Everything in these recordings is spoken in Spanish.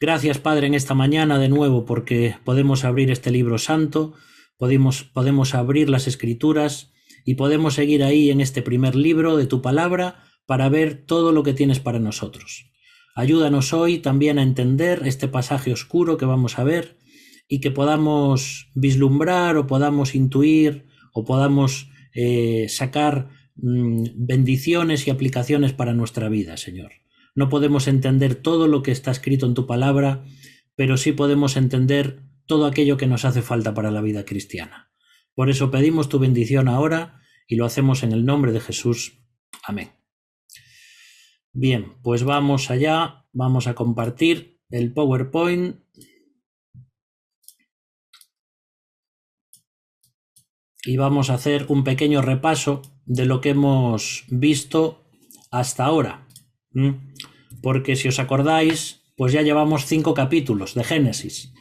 Gracias, Padre, en esta mañana de nuevo porque podemos abrir este libro santo, podemos abrir las Escrituras y podemos seguir ahí en este primer libro de tu palabra para ver todo lo que tienes para nosotros. Ayúdanos hoy también a entender este pasaje oscuro que vamos a ver y que podamos vislumbrar o podamos intuir o podamos sacar bendiciones y aplicaciones para nuestra vida, Señor. No podemos entender todo lo que está escrito en tu palabra, pero sí podemos entender todo aquello que nos hace falta para la vida cristiana. Por eso pedimos tu bendición ahora y lo hacemos en el nombre de Jesús. Amén. Bien, pues vamos allá, vamos a compartir el PowerPoint. Y vamos a hacer un pequeño repaso de lo que hemos visto hasta ahora. Porque si os acordáis, pues ya llevamos 5 capítulos de Génesis.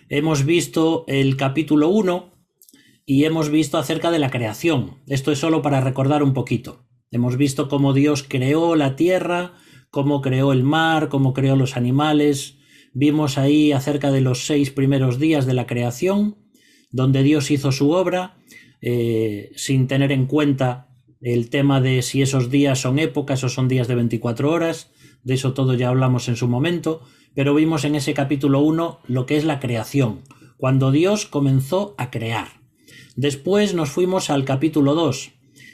Hemos visto el capítulo 1 y hemos visto acerca de la creación. Esto es solo para recordar un poquito. Hemos visto cómo Dios creó la tierra, cómo creó el mar, cómo creó los animales. Vimos ahí acerca de los 6 primeros días de la creación, donde Dios hizo su obra, sin tener en cuenta el tema de si esos días son épocas o son días de 24 horas. De eso todo ya hablamos en su momento, pero vimos en ese capítulo 1 lo que es la creación, cuando Dios comenzó a crear. Después nos fuimos al capítulo 2,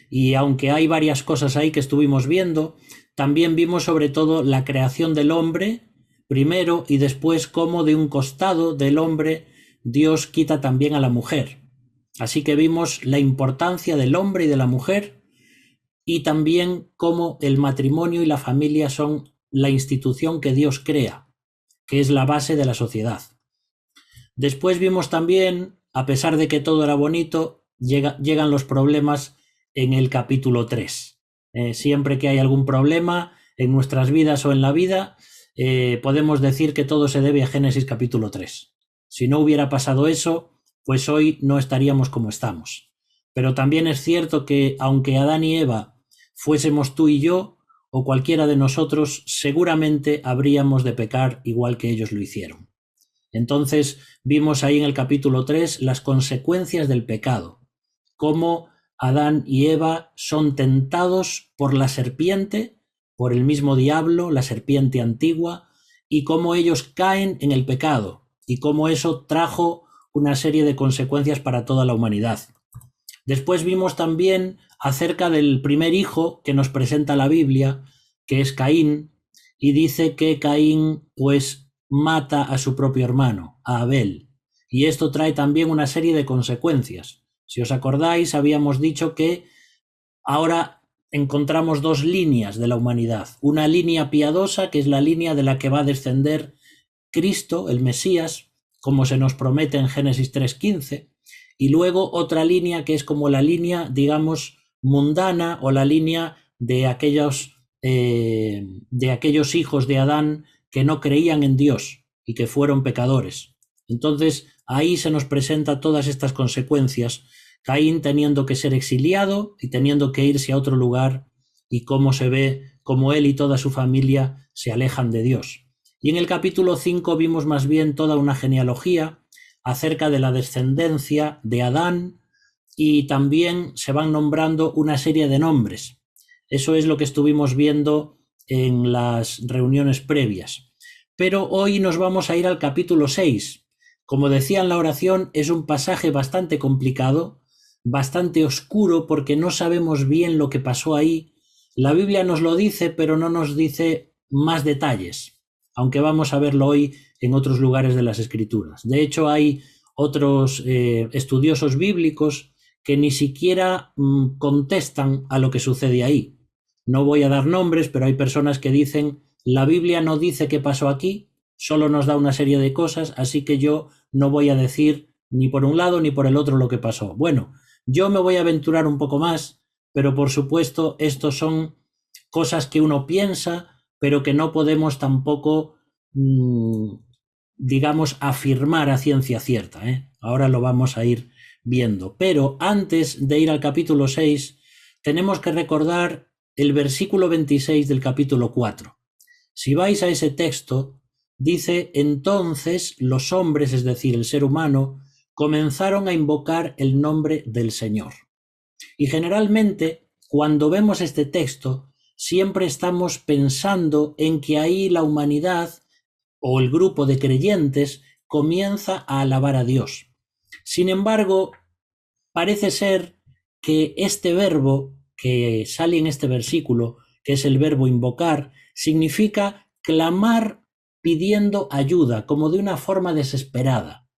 y aunque hay varias cosas ahí que estuvimos viendo, también vimos sobre todo la creación del hombre primero y después cómo de un costado del hombre Dios quita también a la mujer. Así que vimos la importancia del hombre y de la mujer y también cómo el matrimonio y la familia son la institución que Dios crea, que es la base de la sociedad. Después vimos también, a pesar de que todo era bonito, llegan los problemas en el capítulo 3. Siempre que hay algún problema en nuestras vidas o en la vida, podemos decir que todo se debe a Génesis capítulo 3. Si no hubiera pasado eso, pues hoy no estaríamos como estamos. Pero también es cierto que aunque Adán y Eva fuésemos tú y yo, o cualquiera de nosotros, seguramente habríamos de pecar igual que ellos lo hicieron. Entonces vimos ahí en el capítulo 3 las consecuencias del pecado, cómo Adán y Eva son tentados por la serpiente, por el mismo diablo, la serpiente antigua, y cómo ellos caen en el pecado, y cómo eso trajo una serie de consecuencias para toda la humanidad. Después vimos también acerca del primer hijo que nos presenta la Biblia, que es Caín, y dice que Caín pues mata a su propio hermano, a Abel, y esto trae también una serie de consecuencias. Si os acordáis, habíamos dicho que ahora encontramos 2 líneas de la humanidad, una línea piadosa, que es la línea de la que va a descender Cristo, el Mesías, como se nos promete en Génesis 3:15, y luego otra línea que es como la línea, digamos, mundana o la línea de aquellos hijos de Adán que no creían en Dios y que fueron pecadores. Entonces ahí se nos presenta todas estas consecuencias, Caín teniendo que ser exiliado y teniendo que irse a otro lugar, y cómo se ve cómo él y toda su familia se alejan de Dios. Y en el capítulo 5 vimos más bien toda una genealogía acerca de la descendencia de Adán, y también se van nombrando una serie de nombres. Eso es lo que estuvimos viendo en las reuniones previas. Pero hoy nos vamos a ir al capítulo 6. Como decía en la oración, es un pasaje bastante complicado, bastante oscuro, porque no sabemos bien lo que pasó ahí. La Biblia nos lo dice, pero no nos dice más detalles, aunque vamos a verlo hoy en otros lugares de las Escrituras. De hecho, hay otros estudiosos bíblicos que ni siquiera contestan a lo que sucede ahí. No voy a dar nombres, pero hay personas que dicen, la Biblia no dice qué pasó aquí, solo nos da una serie de cosas, así que yo no voy a decir ni por un lado ni por el otro lo que pasó. Bueno, yo me voy a aventurar un poco más, pero por supuesto estos son cosas que uno piensa, pero que no podemos tampoco, digamos, afirmar a ciencia cierta. Ahora lo vamos a ir viendo. Pero antes de ir al capítulo 6, tenemos que recordar el versículo 26 del capítulo 4. Si vais a ese texto, dice, entonces los hombres, es decir, el ser humano, comenzaron a invocar el nombre del Señor. Y generalmente, cuando vemos este texto, siempre estamos pensando en que ahí la humanidad o el grupo de creyentes comienza a alabar a Dios. Sin embargo, parece ser que este verbo que sale en este versículo, que es el verbo invocar, significa clamar pidiendo ayuda, como de una forma desesperada.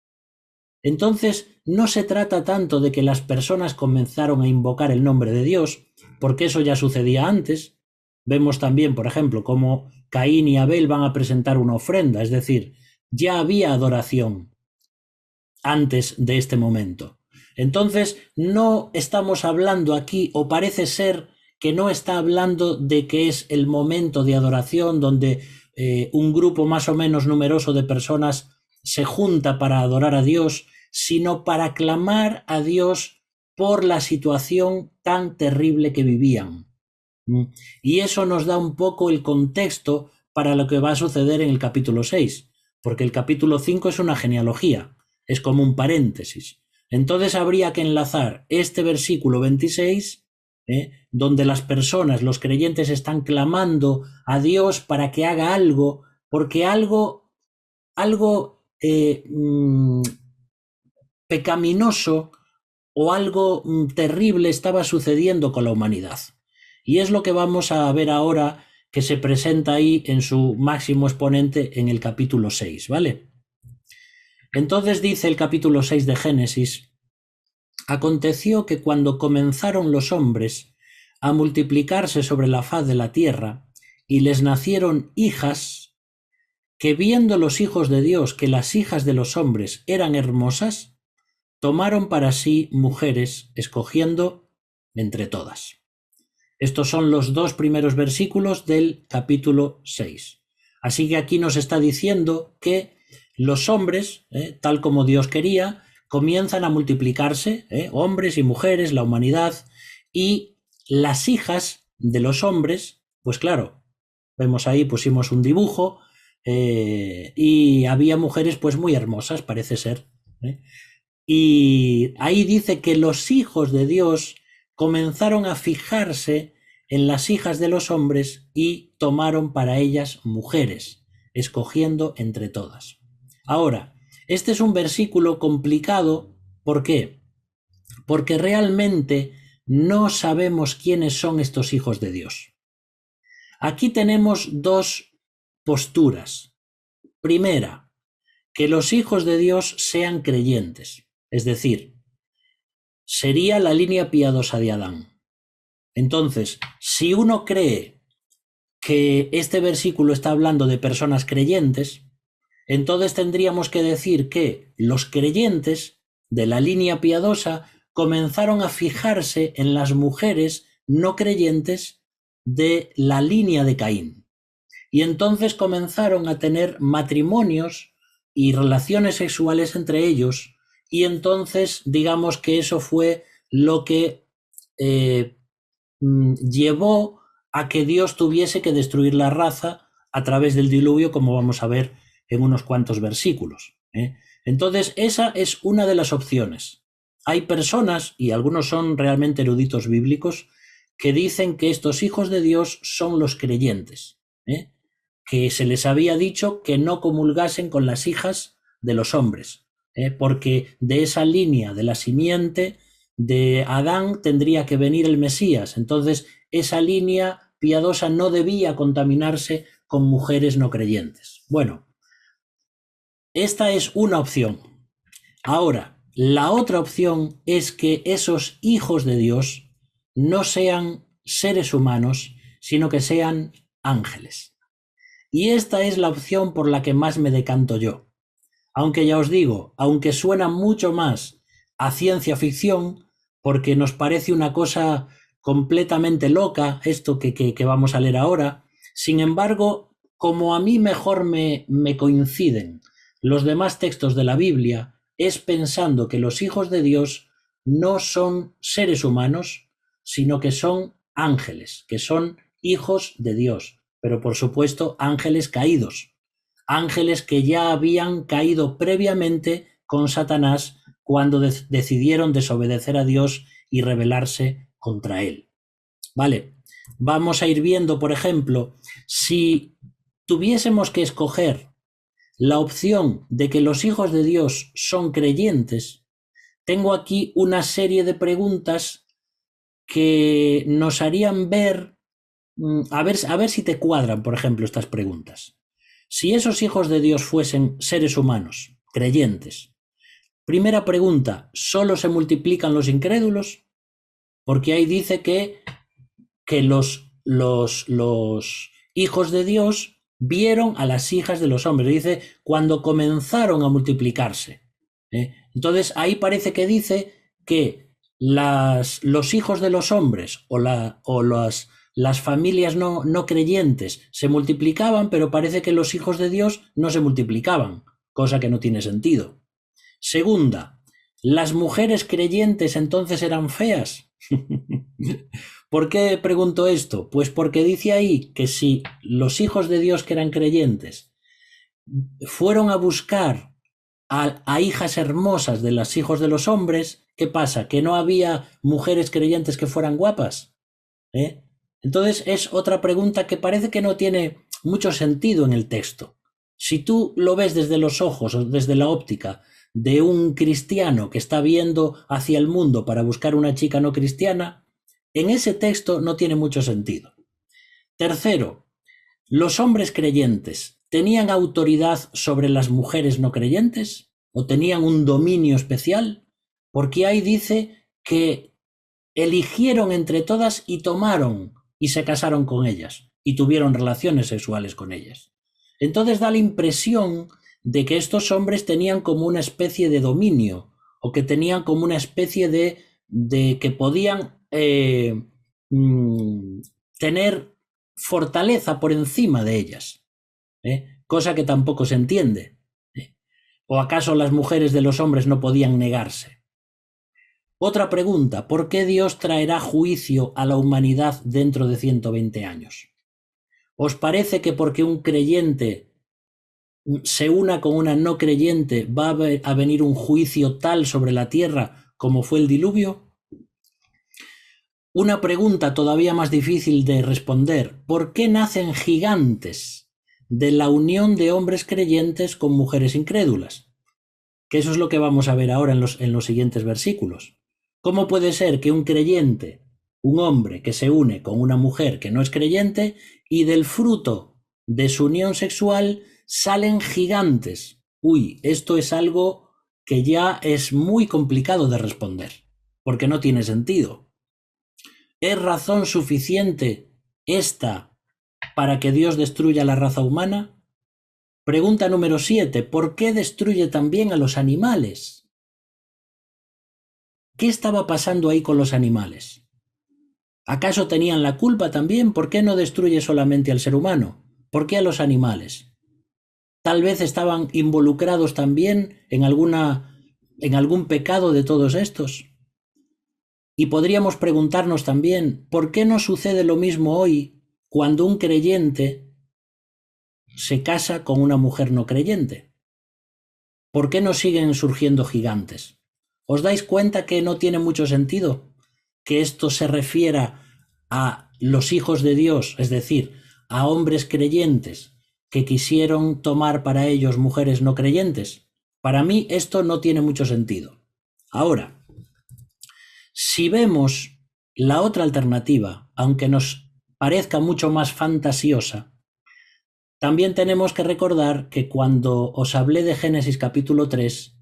Entonces, no se trata tanto de que las personas comenzaron a invocar el nombre de Dios, porque eso ya sucedía antes. Vemos también, por ejemplo, cómo Caín y Abel van a presentar una ofrenda, es decir, ya había adoración antes de este momento. Entonces, no estamos hablando aquí, o parece ser que no está hablando de que es el momento de adoración donde un grupo más o menos numeroso de personas se junta para adorar a Dios, sino para clamar a Dios por la situación tan terrible que vivían. Y eso nos da un poco el contexto para lo que va a suceder en el capítulo 6, porque el capítulo 5 es una genealogía, es como un paréntesis. Entonces habría que enlazar este versículo 26, donde las personas, los creyentes, están clamando a Dios para que haga algo, porque algo pecaminoso o algo terrible estaba sucediendo con la humanidad. Y es lo que vamos a ver ahora, que se presenta ahí en su máximo exponente en el capítulo 6, ¿vale? Entonces dice el capítulo 6 de Génesis: aconteció que cuando comenzaron los hombres a multiplicarse sobre la faz de la tierra, y les nacieron hijas, que viendo los hijos de Dios que las hijas de los hombres eran hermosas, tomaron para sí mujeres, escogiendo entre todas. Estos son los dos primeros versículos del capítulo 6. Así que aquí nos está diciendo que los hombres, tal como Dios quería, comienzan a multiplicarse, hombres y mujeres, la humanidad, y las hijas de los hombres, pues claro, vemos ahí, pusimos un dibujo, y había mujeres pues muy hermosas, parece ser. Y ahí dice que los hijos de Dios comenzaron a fijarse en las hijas de los hombres y tomaron para ellas mujeres, escogiendo entre todas. Ahora, este es un versículo complicado. ¿Por qué? Porque realmente no sabemos quiénes son estos hijos de Dios. Aquí tenemos dos posturas. Primera, que los hijos de Dios sean creyentes, es decir, sería la línea piadosa de Adán. Entonces, si uno cree que este versículo está hablando de personas creyentes, entonces tendríamos que decir que los creyentes de la línea piadosa comenzaron a fijarse en las mujeres no creyentes de la línea de Caín. Y entonces comenzaron a tener matrimonios y relaciones sexuales entre ellos, y entonces digamos que eso fue lo que llevó a que Dios tuviese que destruir la raza a través del diluvio, como vamos a ver en unos cuantos versículos. Entonces, esa es una de las opciones. Hay personas, y algunos son realmente eruditos bíblicos, que dicen que estos hijos de Dios son los creyentes, que se les había dicho que no comulgasen con las hijas de los hombres, porque de esa línea, de la simiente de Adán, tendría que venir el Mesías. Entonces, esa línea piadosa no debía contaminarse con mujeres no creyentes. Bueno, esta es una opción. Ahora, la otra opción es que esos hijos de Dios no sean seres humanos, sino que sean ángeles. Y esta es la opción por la que más me decanto yo. Aunque ya os digo, aunque suena mucho más a ciencia ficción, porque nos parece una cosa completamente loca esto que vamos a leer ahora, sin embargo, como a mí mejor me coinciden los demás textos de la Biblia, es pensando que los hijos de Dios no son seres humanos, sino que son ángeles, que son hijos de Dios, pero por supuesto ángeles caídos. ángeles que ya habían caído previamente con Satanás cuando decidieron desobedecer a Dios y rebelarse contra él. Vale, vamos a ir viendo, por ejemplo, si tuviésemos que escoger la opción de que los hijos de Dios son creyentes, tengo aquí una serie de preguntas que nos harían ver, a ver si te cuadran, por ejemplo, estas preguntas. Si esos hijos de Dios fuesen seres humanos, creyentes, primera pregunta, ¿solo se multiplican los incrédulos? Porque ahí dice que los hijos de Dios vieron a las hijas de los hombres. Dice, cuando comenzaron a multiplicarse. Entonces, ahí parece que dice que los hijos de los hombres o las familias no creyentes se multiplicaban, pero parece que los hijos de Dios no se multiplicaban, cosa que no tiene sentido. Segunda, ¿las mujeres creyentes entonces eran feas? ¿Por qué pregunto esto? Pues porque dice ahí que si los hijos de Dios que eran creyentes fueron a buscar a hijas hermosas de los hijos de los hombres, ¿qué pasa? ¿Que no había mujeres creyentes que fueran guapas? Entonces es otra pregunta que parece que no tiene mucho sentido en el texto. Si tú lo ves desde los ojos o desde la óptica de un cristiano que está viendo hacia el mundo para buscar una chica no cristiana, en ese texto no tiene mucho sentido. Tercero, ¿los hombres creyentes tenían autoridad sobre las mujeres no creyentes? ¿O tenían un dominio especial? Porque ahí dice que eligieron entre todas y tomaron y se casaron con ellas y tuvieron relaciones sexuales con ellas. Entonces da la impresión de que estos hombres tenían como una especie de dominio o que tenían como una especie de que podían tener fortaleza por encima de ellas, cosa que tampoco se entiende. ¿O acaso las mujeres de los hombres no podían negarse? Otra pregunta, ¿por qué Dios traerá juicio a la humanidad dentro de 120 años? ¿Os parece que porque un creyente se una con una no creyente va a venir un juicio tal sobre la tierra como fue el diluvio? Una pregunta todavía más difícil de responder, ¿por qué nacen gigantes de la unión de hombres creyentes con mujeres incrédulas? Que eso es lo que vamos a ver ahora en los siguientes versículos. ¿Cómo puede ser que un creyente, un hombre que se une con una mujer que no es creyente y del fruto de su unión sexual salen gigantes? Uy, esto es algo que ya es muy complicado de responder, porque no tiene sentido. ¿Es razón suficiente esta para que Dios destruya la raza humana? Pregunta número 7. ¿Por qué destruye también a los animales? ¿Qué estaba pasando ahí con los animales? ¿Acaso tenían la culpa también? ¿Por qué no destruye solamente al ser humano? ¿Por qué a los animales? Tal vez estaban involucrados también en algún pecado de todos estos. Y podríamos preguntarnos también, ¿por qué no sucede lo mismo hoy cuando un creyente se casa con una mujer no creyente? ¿Por qué no siguen surgiendo gigantes? ¿Os dais cuenta que no tiene mucho sentido que esto se refiera a los hijos de Dios, es decir, a hombres creyentes que quisieron tomar para ellos mujeres no creyentes? Para mí esto no tiene mucho sentido. Ahora, si vemos la otra alternativa, aunque nos parezca mucho más fantasiosa, también tenemos que recordar que cuando os hablé de Génesis capítulo 3,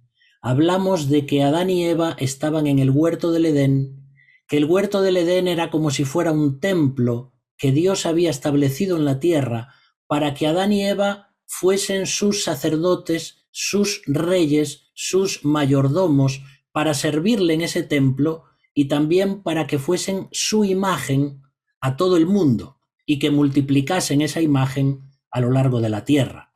hablamos de que Adán y Eva estaban en el huerto del Edén, que el huerto del Edén era como si fuera un templo que Dios había establecido en la tierra para que Adán y Eva fuesen sus sacerdotes, sus reyes, sus mayordomos, para servirle en ese templo y también para que fuesen su imagen a todo el mundo y que multiplicasen esa imagen a lo largo de la tierra.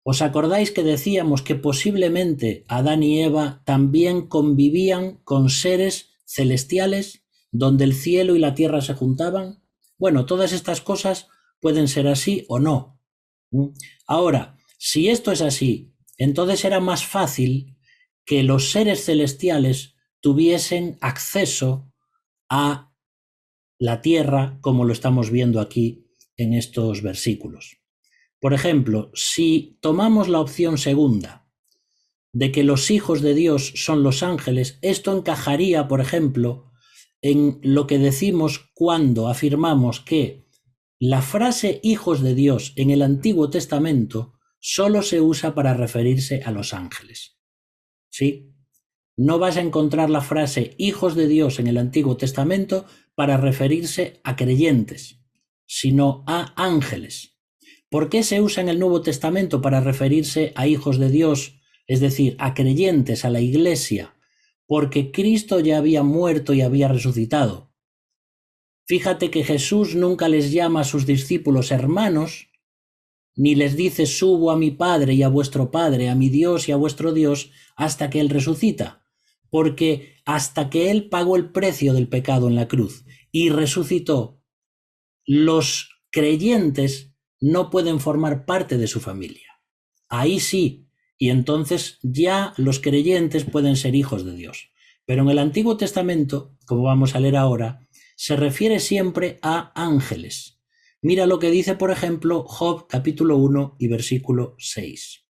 ¿Os acordáis que decíamos que posiblemente Adán y Eva también convivían con seres celestiales donde el cielo y la tierra se juntaban? Bueno, todas estas cosas pueden ser así o no. Ahora, Si esto es así, entonces era más fácil que los seres celestiales tuviesen acceso a la tierra como lo estamos viendo aquí en estos versículos. Por ejemplo, si tomamos la opción segunda, de que los hijos de Dios son los ángeles, esto encajaría, por ejemplo, en lo que decimos cuando afirmamos que la frase hijos de Dios en el Antiguo Testamento solo se usa para referirse a los ángeles. ¿Sí? No vas a encontrar la frase hijos de Dios en el Antiguo Testamento para referirse a creyentes, sino a ángeles. ¿Por qué se usa en el Nuevo Testamento para referirse a hijos de Dios, es decir, a creyentes, a la Iglesia? Porque Cristo ya había muerto y había resucitado. Fíjate que Jesús nunca les llama a sus discípulos hermanos, ni les dice subo a mi Padre y a vuestro Padre, a mi Dios y a vuestro Dios, hasta que Él resucita, porque hasta que Él pagó el precio del pecado en la cruz y resucitó, los creyentes no pueden formar parte de su familia. Ahí sí, y entonces ya los creyentes pueden ser hijos de Dios. Pero en el Antiguo Testamento, como vamos a leer ahora, se refiere siempre a ángeles. Mira lo que dice, por ejemplo, Job capítulo 1 y versículo 6.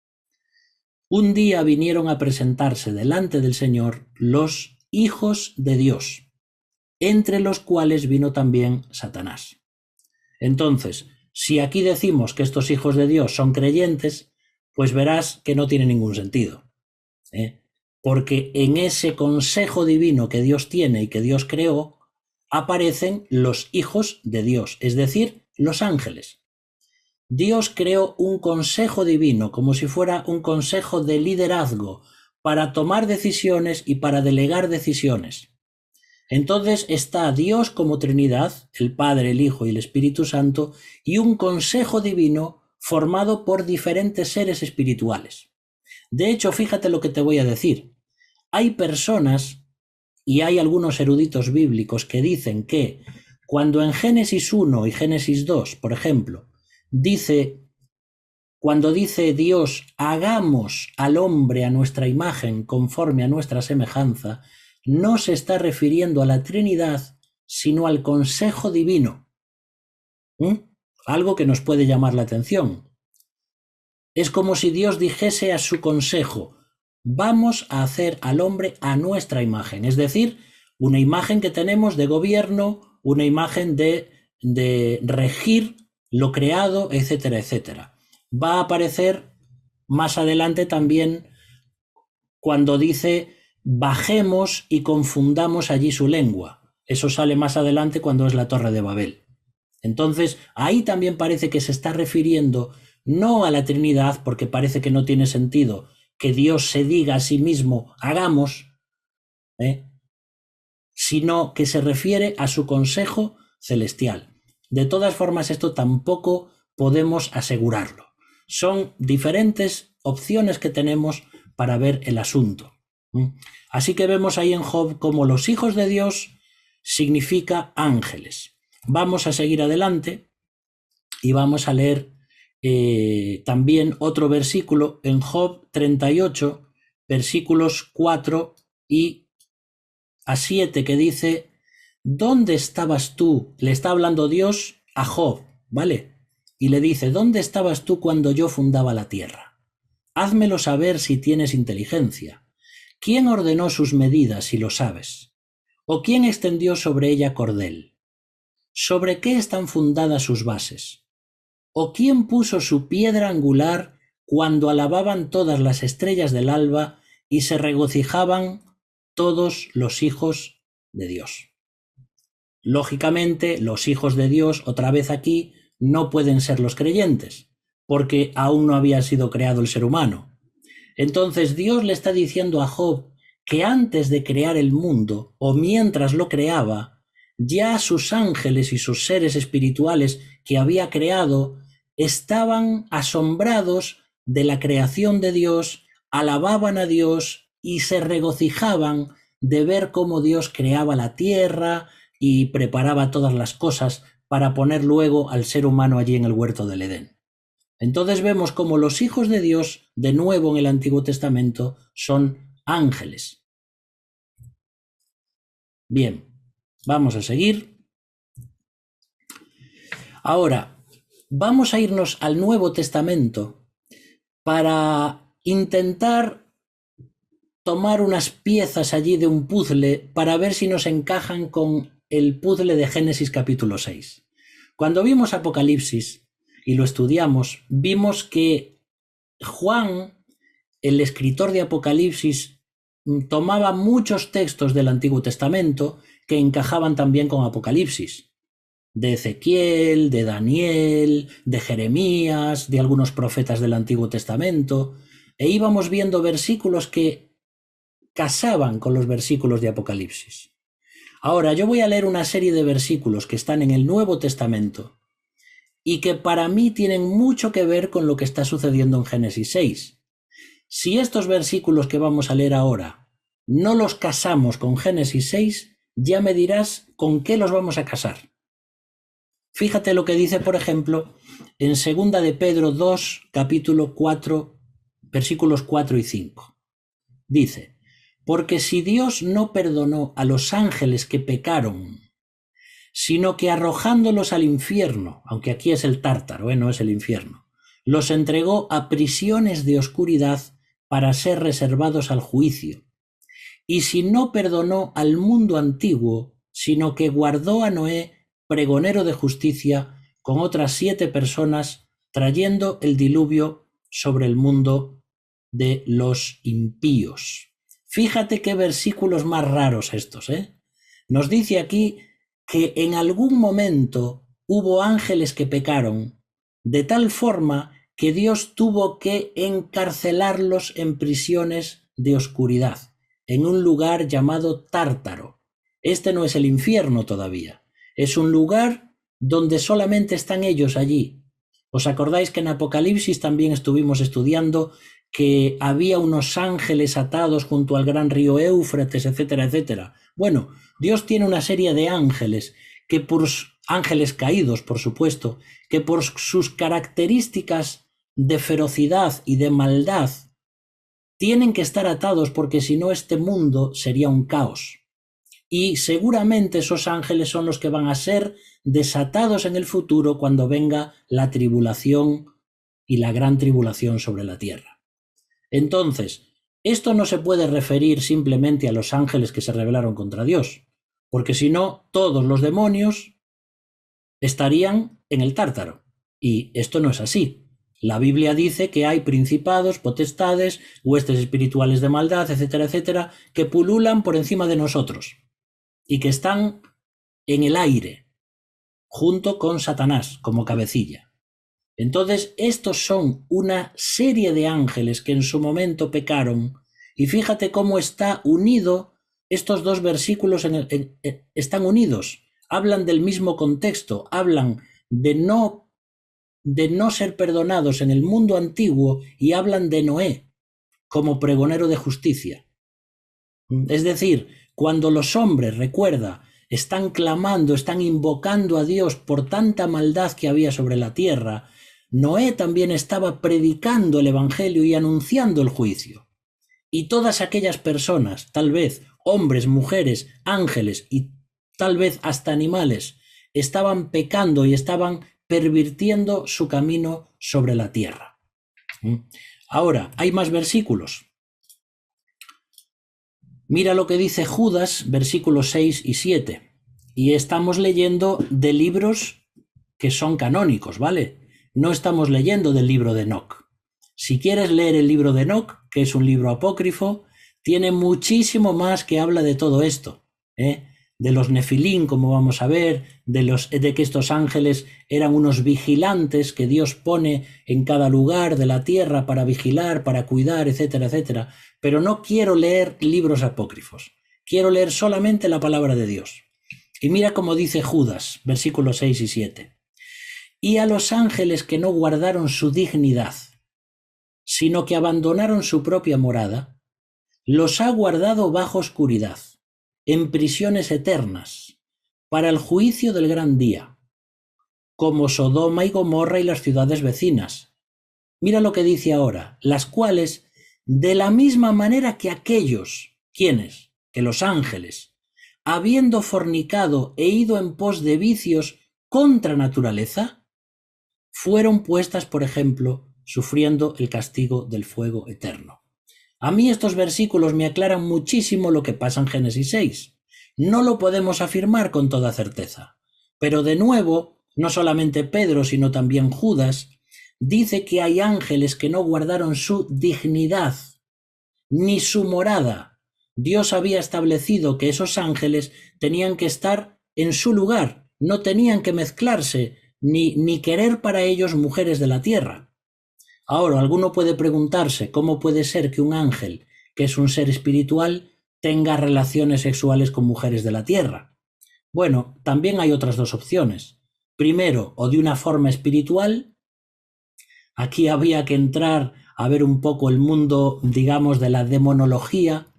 Un día vinieron a presentarse delante del Señor los hijos de Dios, entre los cuales vino también Satanás. Entonces, si aquí decimos que estos hijos de Dios son creyentes, pues verás que no tiene ningún sentido. Porque en ese consejo divino que Dios tiene y que Dios creó, aparecen los hijos de Dios, es decir, los ángeles. Dios creó un consejo divino, como si fuera un consejo de liderazgo, para tomar decisiones y para delegar decisiones. Entonces está Dios como Trinidad, el Padre, el Hijo y el Espíritu Santo, y un consejo divino formado por diferentes seres espirituales. De hecho, fíjate lo que te voy a decir. Hay personas, y hay algunos eruditos bíblicos que dicen que cuando en Génesis 1 y Génesis 2, por ejemplo, cuando dice Dios, hagamos al hombre a nuestra imagen conforme a nuestra semejanza, no se está refiriendo a la Trinidad, sino al consejo divino. Algo que nos puede llamar la atención. Es como si Dios dijese a su consejo, vamos a hacer al hombre a nuestra imagen, es decir, una imagen que tenemos de gobierno, una imagen de regir lo creado, etcétera, etcétera. Va a aparecer más adelante también cuando dice bajemos y confundamos allí su lengua. Eso sale más adelante cuando es la Torre de Babel. Entonces, ahí también parece que se está refiriendo no a la Trinidad, porque parece que no tiene sentido que Dios se diga a sí mismo, hagamos, sino que se refiere a su consejo celestial. De todas formas, esto tampoco podemos asegurarlo. Son diferentes opciones que tenemos para ver el asunto. Así que vemos ahí en Job como los hijos de Dios significa ángeles. Vamos a seguir adelante y vamos a leer también otro versículo en Job 38, versículos 4 y a 7, que dice, ¿dónde estabas tú? Le está hablando Dios a Job, ¿vale? Y le dice, ¿dónde estabas tú cuando yo fundaba la tierra? Házmelo saber si tienes inteligencia. ¿Quién ordenó sus medidas, si lo sabes? ¿O quién extendió sobre ella cordel? ¿Sobre qué están fundadas sus bases? ¿O quién puso su piedra angular cuando alababan todas las estrellas del alba y se regocijaban todos los hijos de Dios? Lógicamente, los hijos de Dios, otra vez aquí, no pueden ser los creyentes, porque aún no había sido creado el ser humano. Entonces Dios le está diciendo a Job que antes de crear el mundo, o mientras lo creaba, ya sus ángeles y sus seres espirituales que había creado estaban asombrados de la creación de Dios, alababan a Dios y se regocijaban de ver cómo Dios creaba la tierra y preparaba todas las cosas para poner luego al ser humano allí en el huerto del Edén. Entonces vemos como los hijos de Dios, de nuevo en el Antiguo Testamento, son ángeles. Bien, vamos a seguir. Ahora, vamos a irnos al Nuevo Testamento para intentar tomar unas piezas allí de un puzzle para ver si nos encajan con el puzzle de Génesis capítulo 6. Cuando vimos Apocalipsis y lo estudiamos, vimos que Juan, el escritor de Apocalipsis, tomaba muchos textos del Antiguo Testamento que encajaban también con Apocalipsis. De Ezequiel, de Daniel, de Jeremías, de algunos profetas del Antiguo Testamento, e íbamos viendo versículos que casaban con los versículos de Apocalipsis. Ahora yo voy a leer una serie de versículos que están en el Nuevo Testamento y que para mí tienen mucho que ver con lo que está sucediendo en Génesis 6. Si estos versículos que vamos a leer ahora no los casamos con Génesis 6, ya me dirás con qué los vamos a casar. Fíjate lo que dice, por ejemplo, en 2 de Pedro 2, capítulo 4, versículos 4 y 5. Dice: porque si Dios no perdonó a los ángeles que pecaron, sino que arrojándolos al infierno, aunque aquí es el tártaro, no es el infierno, los entregó a prisiones de oscuridad para ser reservados al juicio. Y si no perdonó al mundo antiguo, sino que guardó a Noé, pregonero de justicia, con otras 7 personas, trayendo el diluvio sobre el mundo de los impíos. Fíjate qué versículos más raros estos, Nos dice aquí que en algún momento hubo ángeles que pecaron, de tal forma que Dios tuvo que encarcelarlos en prisiones de oscuridad, en un lugar llamado Tártaro. Este no es el infierno todavía, es un lugar donde solamente están ellos allí. ¿Os acordáis que en Apocalipsis también estuvimos estudiando que había unos ángeles atados junto al gran río Éufrates, etcétera, etcétera? Bueno, Dios tiene una serie de ángeles, que por ángeles caídos, por supuesto, que por sus características de ferocidad y de maldad tienen que estar atados, porque si no este mundo sería un caos. Y seguramente esos ángeles son los que van a ser desatados en el futuro cuando venga la tribulación y la gran tribulación sobre la tierra. Entonces, esto no se puede referir simplemente a los ángeles que se rebelaron contra Dios, porque si no, todos los demonios estarían en el tártaro. Y esto no es así. La Biblia dice que hay principados, potestades, huestes espirituales de maldad, etcétera, etcétera, que pululan por encima de nosotros y que están en el aire, junto con Satanás como cabecilla. Entonces, estos son una serie de ángeles que en su momento pecaron, y fíjate cómo está unido, estos dos versículos están unidos, hablan del mismo contexto, hablan de no ser perdonados en el mundo antiguo y hablan de Noé como pregonero de justicia. Es decir, cuando los hombres, recuerda, están clamando, están invocando a Dios por tanta maldad que había sobre la tierra, Noé también estaba predicando el Evangelio y anunciando el juicio. Y todas aquellas personas, tal vez hombres, mujeres, ángeles y tal vez hasta animales, estaban pecando y estaban pervirtiendo su camino sobre la tierra. Ahora, hay más versículos. Mira lo que dice Judas, versículos 6 y 7. Y estamos leyendo de libros que son canónicos, ¿vale? No estamos leyendo del libro de Enoc. Si quieres leer el libro de Enoc, que es un libro apócrifo, tiene muchísimo más que habla de todo esto, de los nefilín, como vamos a ver, de que estos ángeles eran unos vigilantes que Dios pone en cada lugar de la tierra para vigilar, para cuidar, etcétera, etcétera. Pero no quiero leer libros apócrifos, quiero leer solamente la palabra de Dios. Y mira cómo dice Judas, versículos 6 y 7. Y a los ángeles que no guardaron su dignidad, sino que abandonaron su propia morada, los ha guardado bajo oscuridad, en prisiones eternas, para el juicio del gran día, como Sodoma y Gomorra y las ciudades vecinas, Mira lo que dice ahora, las cuales, de la misma manera que aquellos, ¿quiénes? Que los ángeles, habiendo fornicado e ido en pos de vicios contra naturaleza, fueron puestas, por ejemplo, sufriendo el castigo del fuego eterno. A mí estos versículos me aclaran muchísimo lo que pasa en Génesis 6. No lo podemos afirmar con toda certeza, pero de nuevo, no solamente Pedro, sino también Judas, dice que hay ángeles que no guardaron su dignidad, ni su morada. Dios había establecido que esos ángeles tenían que estar en su lugar, no tenían que mezclarse, ni querer para ellos mujeres de la tierra. Ahora, alguno puede preguntarse cómo puede ser que un ángel, que es un ser espiritual, tenga relaciones sexuales con mujeres de la tierra. Bueno, también hay otras dos opciones. Primero, o de una forma espiritual. Aquí había que entrar a ver un poco el mundo, digamos, de la demonología,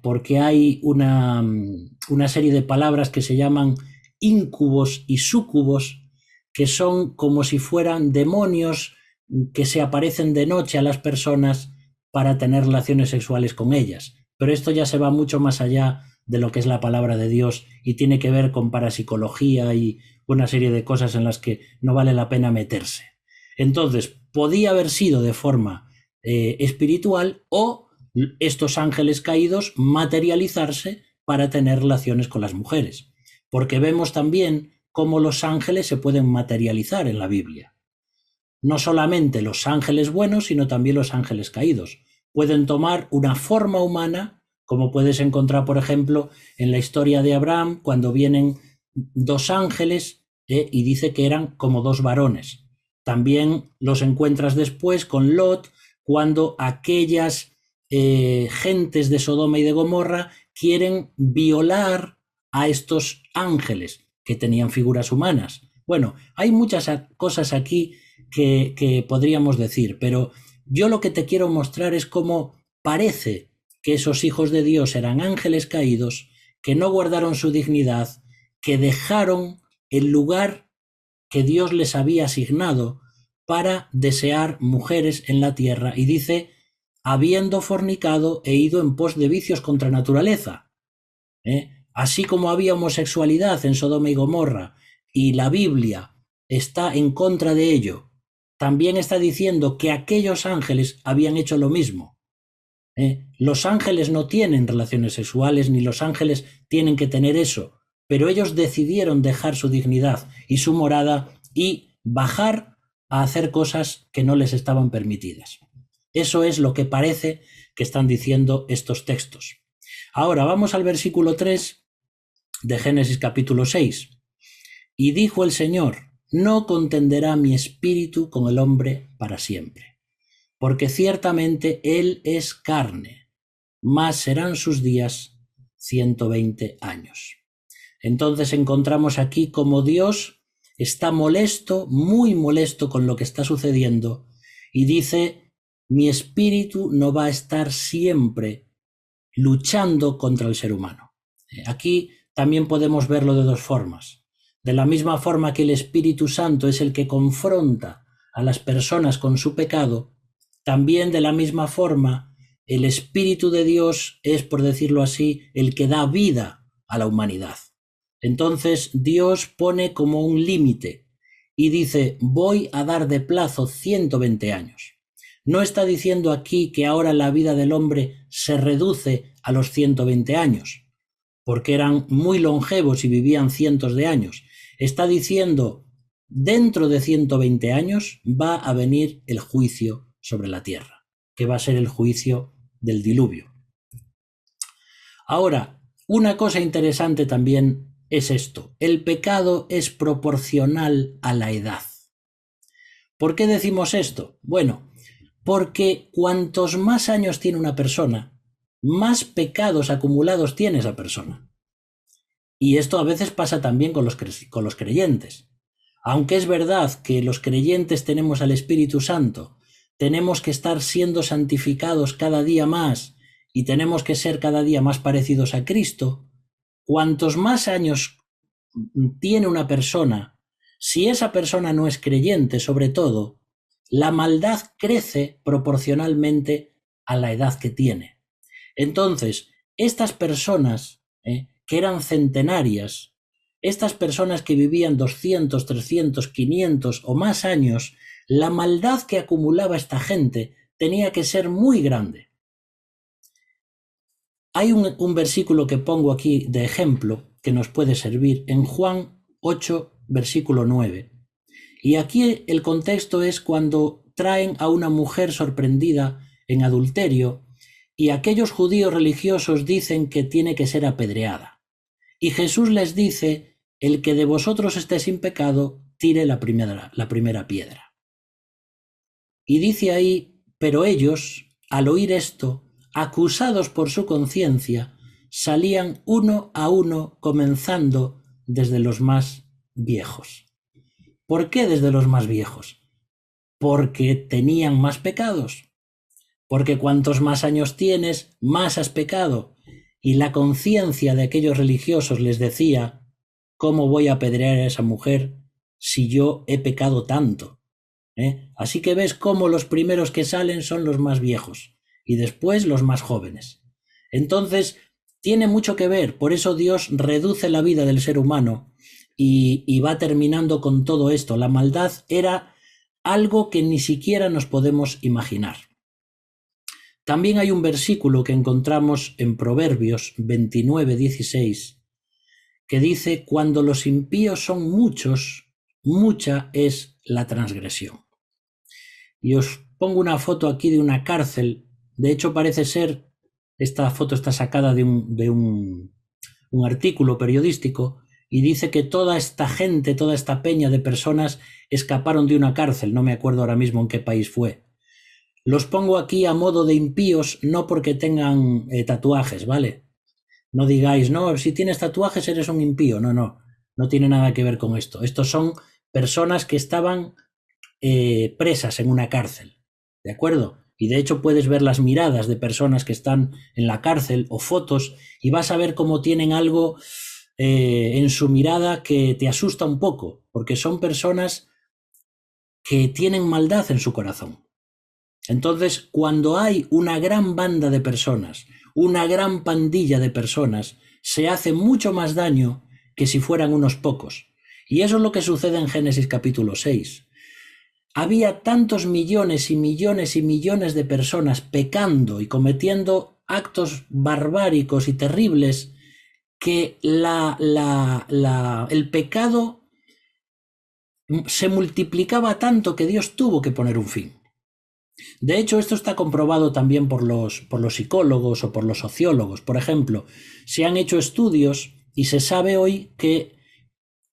porque hay una serie de palabras que se llaman íncubos y súcubos, que son como si fueran demonios que se aparecen de noche a las personas para tener relaciones sexuales con ellas. Pero esto ya se va mucho más allá de lo que es la palabra de Dios y tiene que ver con parapsicología y una serie de cosas en las que no vale la pena meterse. Entonces, podía haber sido de forma espiritual o estos ángeles caídos materializarse para tener relaciones con las mujeres. Porque vemos también cómo los ángeles se pueden materializar en la Biblia. No solamente los ángeles buenos, sino también los ángeles caídos. Pueden tomar una forma humana, como puedes encontrar, por ejemplo, en la historia de Abraham, cuando vienen dos ángeles y dice que eran como dos varones. También los encuentras después con Lot, cuando aquellas gentes de Sodoma y de Gomorra quieren violar a estos ángeles que tenían figuras humanas. Bueno, hay muchas cosas aquí que podríamos decir, pero yo lo que te quiero mostrar es cómo parece que esos hijos de Dios eran ángeles caídos, que no guardaron su dignidad, que dejaron el lugar que Dios les había asignado para desear mujeres en la tierra, y dice, habiendo fornicado e ido en pos de vicios contra naturaleza. Así como había homosexualidad en Sodoma y Gomorra, y la Biblia está en contra de ello, también está diciendo que aquellos ángeles habían hecho lo mismo. Los ángeles no tienen relaciones sexuales, ni los ángeles tienen que tener eso, pero ellos decidieron dejar su dignidad y su morada y bajar a hacer cosas que no les estaban permitidas. Eso es lo que parece que están diciendo estos textos. Ahora vamos al versículo 3 de Génesis capítulo 6. Y dijo el Señor, no contenderá mi espíritu con el hombre para siempre, porque ciertamente él es carne, mas serán sus días 120 años. Entonces encontramos aquí como Dios está molesto, muy molesto con lo que está sucediendo, y dice, mi espíritu no va a estar siempre luchando contra el ser humano. Aquí también podemos verlo de dos formas. De la misma forma que el Espíritu Santo es el que confronta a las personas con su pecado, también de la misma forma el Espíritu de Dios es, por decirlo así, el que da vida a la humanidad. Entonces Dios pone como un límite y dice, voy a dar de plazo 120 años. No está diciendo aquí que ahora la vida del hombre se reduce a los 120 años, porque eran muy longevos y vivían cientos de años. Está diciendo, dentro de 120 años va a venir el juicio sobre la tierra, que va a ser el juicio del diluvio. Ahora, una cosa interesante también es esto. El pecado es proporcional a la edad. ¿Por qué decimos esto? Bueno, porque cuantos más años tiene una persona, más pecados acumulados tiene esa persona. Y esto a veces pasa también con los creyentes. Aunque es verdad que los creyentes tenemos al Espíritu Santo, tenemos que estar siendo santificados cada día más y tenemos que ser cada día más parecidos a Cristo, cuantos más años tiene una persona, si esa persona no es creyente sobre todo, La maldad crece proporcionalmente a la edad que tiene. Entonces, estas personas que eran centenarias, estas personas que vivían 200, 300, 500 o más años, la maldad que acumulaba esta gente tenía que ser muy grande. Hay un versículo que pongo aquí de ejemplo que nos puede servir en Juan 8, versículo 9. Y aquí el contexto es cuando traen a una mujer sorprendida en adulterio y aquellos judíos religiosos dicen que tiene que ser apedreada. Y Jesús les dice, el que de vosotros esté sin pecado, tire la primera piedra. Y dice ahí, pero ellos, al oír esto, acusados por su conciencia, salían uno a uno, comenzando desde los más viejos. ¿Por qué desde los más viejos? Porque tenían más pecados. Porque cuantos más años tienes, más has pecado. Y la conciencia de aquellos religiosos les decía, ¿cómo voy a apedrear a esa mujer si yo he pecado tanto? Así que ves cómo los primeros que salen son los más viejos y después los más jóvenes. Entonces, tiene mucho que ver, por eso Dios reduce la vida del ser humano y va terminando con todo esto. La maldad era algo que ni siquiera nos podemos imaginar. También hay un versículo que encontramos en Proverbios 29:16 que dice, cuando los impíos son muchos, mucha es la transgresión. Y os pongo una foto aquí de una cárcel. De hecho, parece ser, esta foto está sacada de un artículo periodístico y dice que toda esta gente, toda esta peña de personas escaparon de una cárcel. No me acuerdo ahora mismo en qué país fue. Los pongo aquí a modo de impíos, no porque tengan tatuajes, ¿vale? No digáis, no, si tienes tatuajes eres un impío. No, no, no tiene nada que ver con esto. Estos son personas que estaban presas en una cárcel, ¿de acuerdo? Y de hecho puedes ver las miradas de personas que están en la cárcel o fotos y vas a ver cómo tienen algo en su mirada que te asusta un poco, porque son personas que tienen maldad en su corazón. Entonces, cuando hay una gran banda de personas, una gran pandilla de personas, se hace mucho más daño que si fueran unos pocos. Y eso es lo que sucede en Génesis capítulo 6. Había tantos millones y millones y millones de personas pecando y cometiendo actos barbáricos y terribles que el pecado se multiplicaba tanto que Dios tuvo que poner un fin. De hecho, esto está comprobado también por los psicólogos o por los sociólogos. Por ejemplo, se han hecho estudios y se sabe hoy que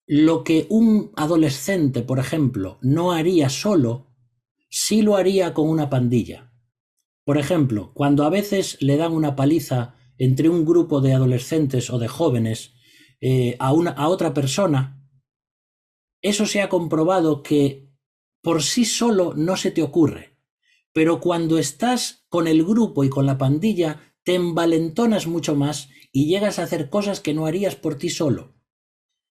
lo que un adolescente, por ejemplo, no haría solo, sí lo haría con una pandilla. Por ejemplo, cuando a veces le dan una paliza entre un grupo de adolescentes o de jóvenes a otra persona, eso se ha comprobado que por sí solo no se te ocurre. Pero cuando estás con el grupo y con la pandilla, te envalentonas mucho más y llegas a hacer cosas que no harías por ti solo.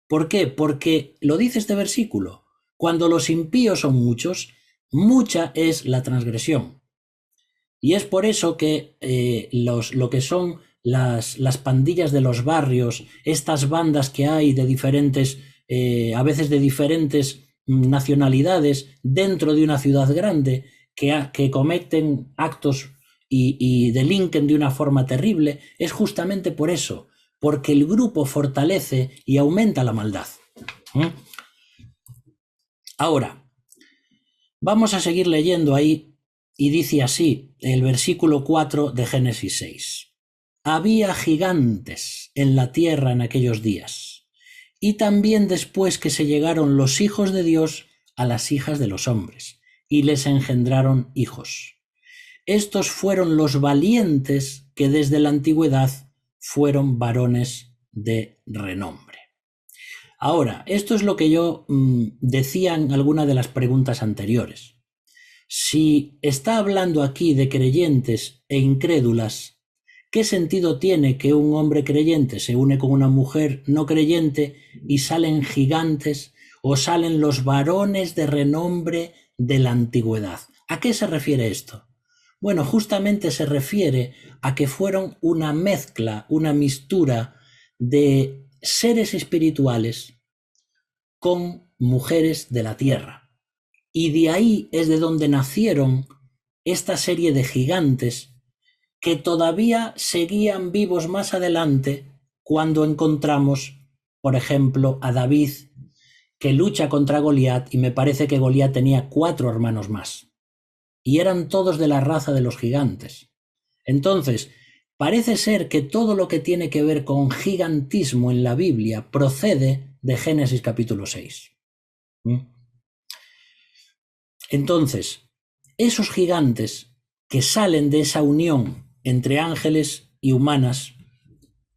¿Por qué? Porque lo dice este versículo. Cuando los impíos son muchos, mucha es la transgresión. Y es por eso que lo que son las pandillas de los barrios, estas bandas que hay de diferentes, a veces de diferentes nacionalidades dentro de una ciudad grande, que cometen actos y delinquen de una forma terrible, es justamente por eso, porque el grupo fortalece y aumenta la maldad. Ahora, vamos a seguir leyendo ahí, y dice así el versículo 4 de Génesis 6. Había gigantes en la tierra en aquellos días, y también después que se llegaron los hijos de Dios a las hijas de los hombres, y les engendraron hijos. Estos fueron los valientes que desde la antigüedad fueron varones de renombre. Ahora, esto es lo que yo decía en alguna de las preguntas anteriores. Si está hablando aquí de creyentes e incrédulas, ¿qué sentido tiene que un hombre creyente se une con una mujer no creyente y salen gigantes o salen los varones de renombre de la antigüedad. ¿A qué se refiere esto? Bueno, justamente se refiere a que fueron una mezcla, una mistura de seres espirituales con mujeres de la tierra. Y de ahí es de donde nacieron esta serie de gigantes que todavía seguían vivos más adelante cuando encontramos, por ejemplo, a David, que lucha contra Goliat, y me parece que Goliat tenía 4 hermanos más. Y eran todos de la raza de los gigantes. Entonces, parece ser que todo lo que tiene que ver con gigantismo en la Biblia procede de Génesis capítulo 6. Entonces, esos gigantes que salen de esa unión entre ángeles y humanas,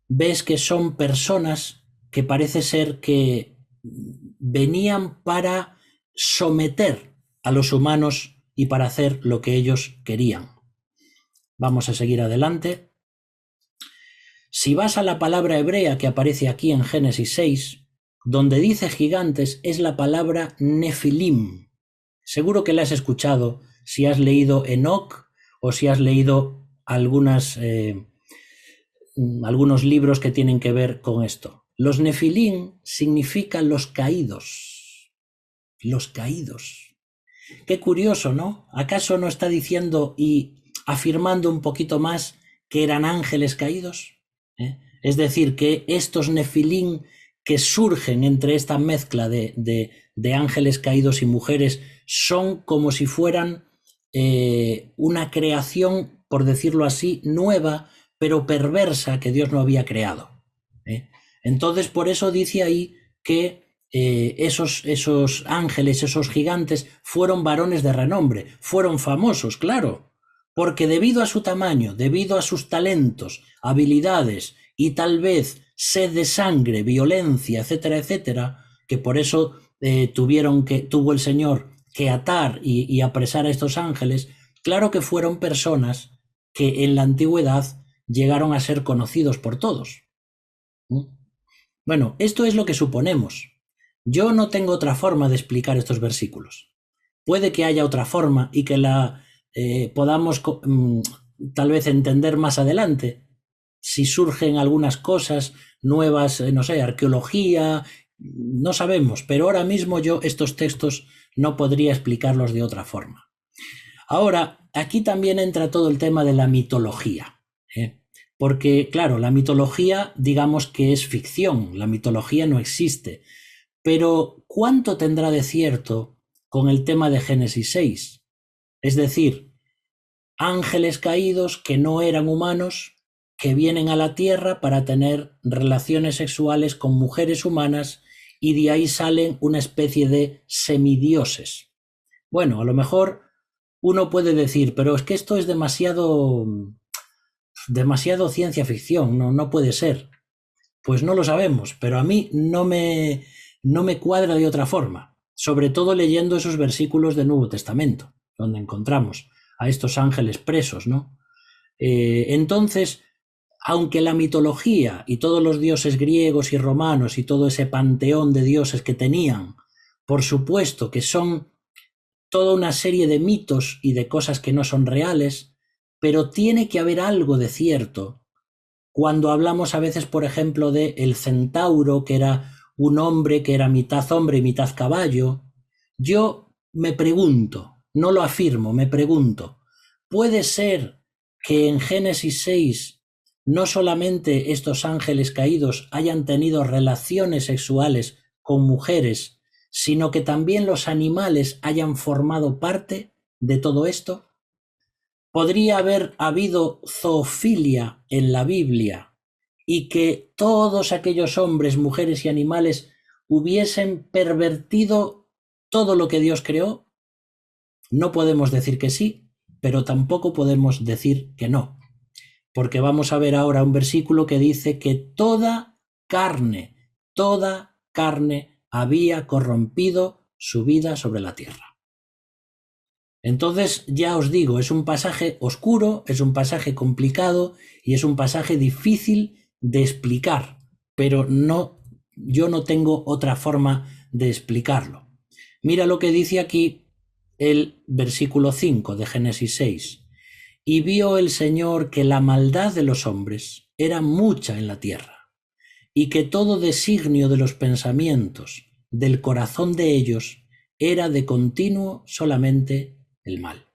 ves que son personas que parece ser que venían para someter a los humanos y para hacer lo que ellos querían. Vamos a seguir adelante. Si vas a la palabra hebrea que aparece aquí en Génesis 6, donde dice gigantes, es la palabra nefilim. Seguro que la has escuchado si has leído Enoc o si has leído algunos libros que tienen que ver con esto. Los nefilim significan los caídos. Los caídos. Qué curioso, ¿no? ¿Acaso no está diciendo y afirmando un poquito más que eran ángeles caídos? Es decir, que estos nefilim que surgen entre esta mezcla de ángeles caídos y mujeres son como si fueran una creación, por decirlo así, nueva, pero perversa, que Dios no había creado. Entonces, por eso dice ahí que esos ángeles, esos gigantes, fueron varones de renombre, fueron famosos, claro, porque debido a su tamaño, debido a sus talentos, habilidades y tal vez sed de sangre, violencia, etcétera, etcétera, que por eso tuvo el Señor que atar y apresar a estos ángeles, claro que fueron personas que en la antigüedad llegaron a ser conocidos por todos. Bueno, esto es lo que suponemos. Yo no tengo otra forma de explicar estos versículos. Puede que haya otra forma y que la podamos tal vez entender más adelante, si surgen algunas cosas nuevas, no sé, arqueología, no sabemos, pero ahora mismo yo estos textos no podría explicarlos de otra forma. Ahora, aquí también entra todo el tema de la mitología, porque, claro, la mitología, digamos que es ficción, la mitología no existe, pero ¿cuánto tendrá de cierto con el tema de Génesis 6? Es decir, ángeles caídos que no eran humanos, que vienen a la tierra para tener relaciones sexuales con mujeres humanas y de ahí salen una especie de semidioses. Bueno, a lo mejor uno puede decir, pero es que esto es demasiado ciencia ficción, no puede ser. Pues no lo sabemos, pero a mí no me cuadra de otra forma, sobre todo leyendo esos versículos del Nuevo Testamento, donde encontramos a estos ángeles presos, ¿no? Entonces, aunque la mitología y todos los dioses griegos y romanos y todo ese panteón de dioses que tenían, por supuesto que son toda una serie de mitos y de cosas que no son reales, pero tiene que haber algo de cierto. Cuando hablamos a veces, por ejemplo, de el centauro, que era un hombre que era mitad hombre y mitad caballo, yo me pregunto, no lo afirmo, me pregunto, ¿puede ser que en Génesis 6 no solamente estos ángeles caídos hayan tenido relaciones sexuales con mujeres, sino que también los animales hayan formado parte de todo esto? ¿Podría haber habido zoofilia en la Biblia y que todos aquellos hombres, mujeres y animales hubiesen pervertido todo lo que Dios creó? No podemos decir que sí, pero tampoco podemos decir que no, porque vamos a ver ahora un versículo que dice que toda carne había corrompido su vida sobre la tierra. Entonces, ya os digo, es un pasaje oscuro, es un pasaje complicado y es un pasaje difícil de explicar, pero yo no tengo otra forma de explicarlo. Mira lo que dice aquí el versículo 5 de Génesis 6. Y vio el Señor que la maldad de los hombres era mucha en la tierra, y que todo designio de los pensamientos del corazón de ellos era de continuo solamente el mal.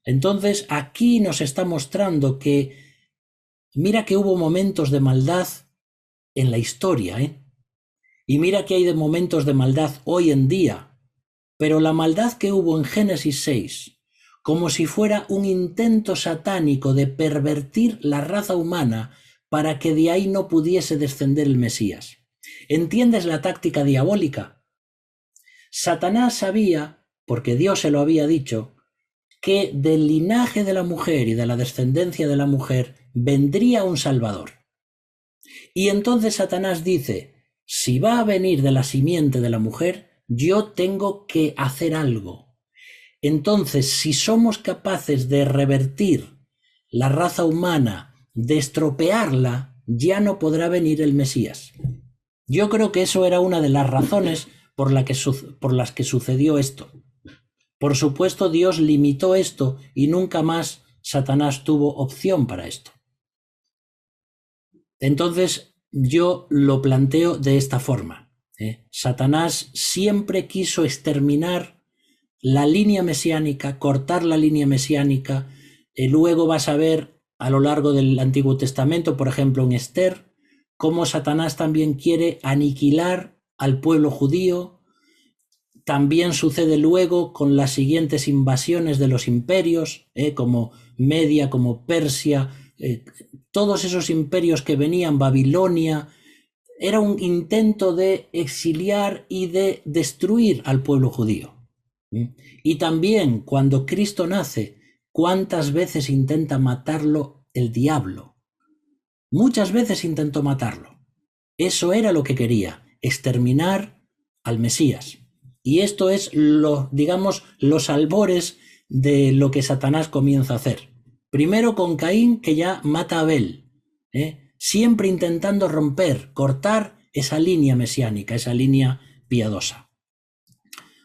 Entonces aquí nos está mostrando que mira que hubo momentos de maldad en la historia, y mira que hay de momentos de maldad hoy en día, pero la maldad que hubo en Génesis 6, como si fuera un intento satánico de pervertir la raza humana para que de ahí no pudiese descender el Mesías. ¿Entiendes la táctica diabólica? Satanás sabía, porque Dios se lo había dicho, que del linaje de la mujer y de la descendencia de la mujer vendría un Salvador. Y entonces Satanás dice, si va a venir de la simiente de la mujer, yo tengo que hacer algo. Entonces, si somos capaces de revertir la raza humana, de estropearla, ya no podrá venir el Mesías. Yo creo que eso era una de las razones por las que sucedió esto. Por supuesto, Dios limitó esto y nunca más Satanás tuvo opción para esto. Entonces, yo lo planteo de esta forma. Satanás siempre quiso exterminar la línea mesiánica, cortar la línea mesiánica. Luego vas a ver a lo largo del Antiguo Testamento, por ejemplo en Esther, cómo Satanás también quiere aniquilar al pueblo judío. También sucede luego con las siguientes invasiones de los imperios, como Media, como Persia, todos esos imperios que venían, Babilonia. Era un intento de exiliar y de destruir al pueblo judío. Y también cuando Cristo nace, ¿cuántas veces intenta matarlo el diablo? Muchas veces intentó matarlo. Eso era lo que quería, exterminar al Mesías. Y esto es digamos, los albores de lo que Satanás comienza a hacer. Primero con Caín, que ya mata a Abel, siempre intentando romper, cortar esa línea mesiánica, esa línea piadosa.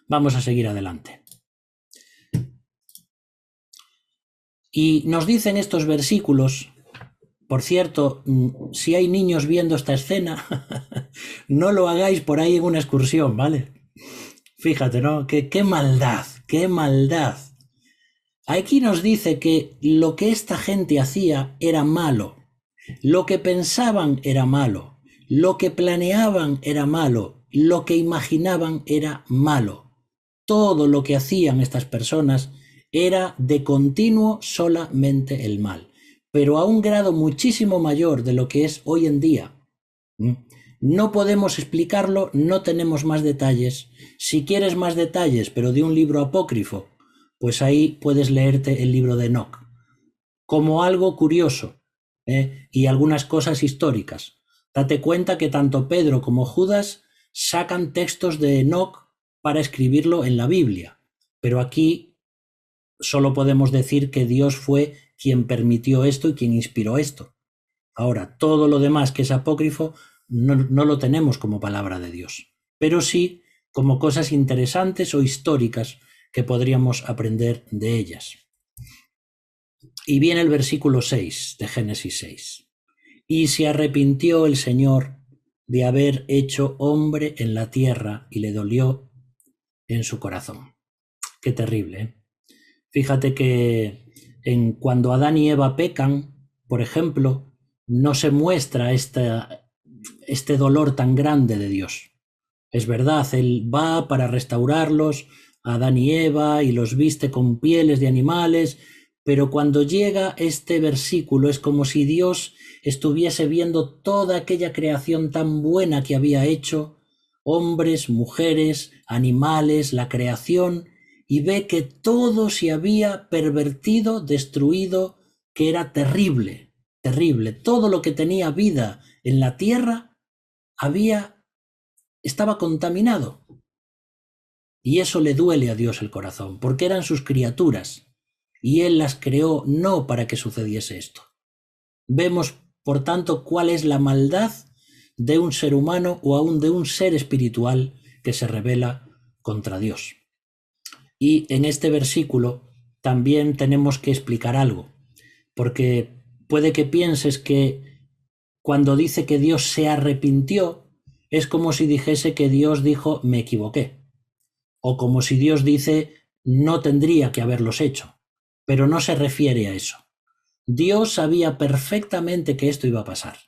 Vamos a seguir adelante. Y nos dicen estos versículos, por cierto, si hay niños viendo esta escena, no lo hagáis por ahí en una excursión, ¿vale? Fíjate, ¿no? Qué maldad, qué maldad. Aquí nos dice que lo que esta gente hacía era malo, lo que pensaban era malo, lo que planeaban era malo, lo que imaginaban era malo. Todo lo que hacían estas personas era de continuo solamente el mal, pero a un grado muchísimo mayor de lo que es hoy en día. No podemos explicarlo, no tenemos más detalles. Si quieres más detalles, pero de un libro apócrifo, pues ahí puedes leerte el libro de Enoc. Como algo curioso, y algunas cosas históricas. Date cuenta que tanto Pedro como Judas sacan textos de Enoc para escribirlo en la Biblia, pero aquí solo podemos decir que Dios fue quien permitió esto y quien inspiró esto. Ahora, todo lo demás que es apócrifo no lo tenemos como palabra de Dios, pero sí como cosas interesantes o históricas que podríamos aprender de ellas. Y viene el versículo 6 de Génesis 6. Y se arrepintió el Señor de haber hecho hombre en la tierra y le dolió en su corazón. Qué terrible, ¿eh? Fíjate que cuando Adán y Eva pecan, por ejemplo, no se muestra este dolor tan grande de Dios. Es verdad, Él va para restaurarlos, a Adán y Eva, y los viste con pieles de animales, pero cuando llega este versículo es como si Dios estuviese viendo toda aquella creación tan buena que había hecho, hombres, mujeres, animales, la creación, y ve que todo se había pervertido, destruido, que era terrible, terrible. Todo lo que tenía vida en la tierra estaba contaminado. Y eso le duele a Dios el corazón, porque eran sus criaturas, y Él las creó no para que sucediese esto. Vemos, por tanto, cuál es la maldad de un ser humano o aún de un ser espiritual que se rebela contra Dios. Y en este versículo también tenemos que explicar algo, porque puede que pienses que cuando dice que Dios se arrepintió, es como si dijese que Dios dijo me equivoqué, o como si Dios dice no tendría que haberlos hecho, pero no se refiere a eso. Dios sabía perfectamente que esto iba a pasar.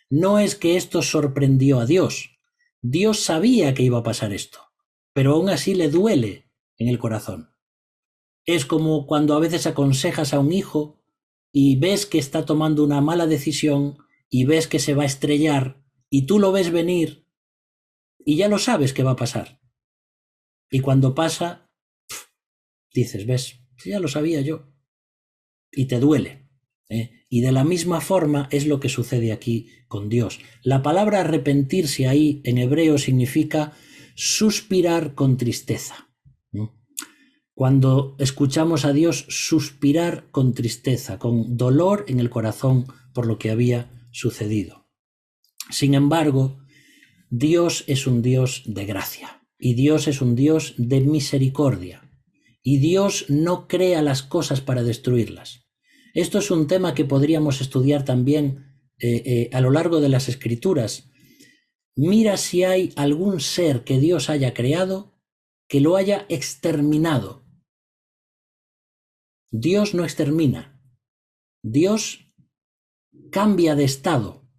No es que esto sorprendió a Dios. Dios sabía que iba a pasar esto, pero aún así le duele en el corazón. Es como cuando a veces aconsejas a un hijo y ves que está tomando una mala decisión y ves que se va a estrellar y tú lo ves venir y ya lo sabes que va a pasar. Y cuando pasa, dices, ves, ya lo sabía yo. Y te duele. Y de la misma forma es lo que sucede aquí con Dios. La palabra arrepentirse ahí en hebreo significa suspirar con tristeza. Cuando escuchamos a Dios suspirar con tristeza, con dolor en el corazón por lo que había sucedido. Sin embargo, Dios es un Dios de gracia y Dios es un Dios de misericordia y Dios no crea las cosas para destruirlas. Esto es un tema que podríamos estudiar también a lo largo de las Escrituras. Mira si hay algún ser que Dios haya creado que lo haya exterminado. Dios no extermina. Dios cambia de estado.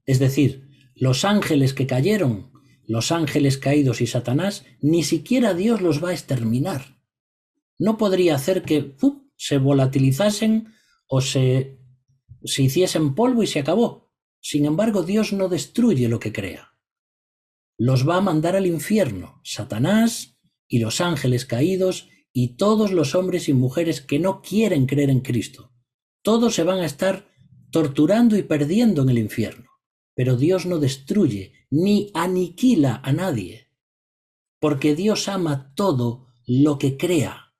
Es decir, los ángeles que cayeron, los ángeles caídos y Satanás, ni siquiera Dios los va a exterminar. No podría hacer que se volatilizasen o se hiciesen polvo y se acabó. Sin embargo, Dios no destruye lo que crea. Los va a mandar al infierno, Satanás y los ángeles caídos y todos los hombres y mujeres que no quieren creer en Cristo. Todos se van a estar torturando y perdiendo en el infierno. Pero Dios no destruye ni aniquila a nadie, porque Dios ama todo lo que crea.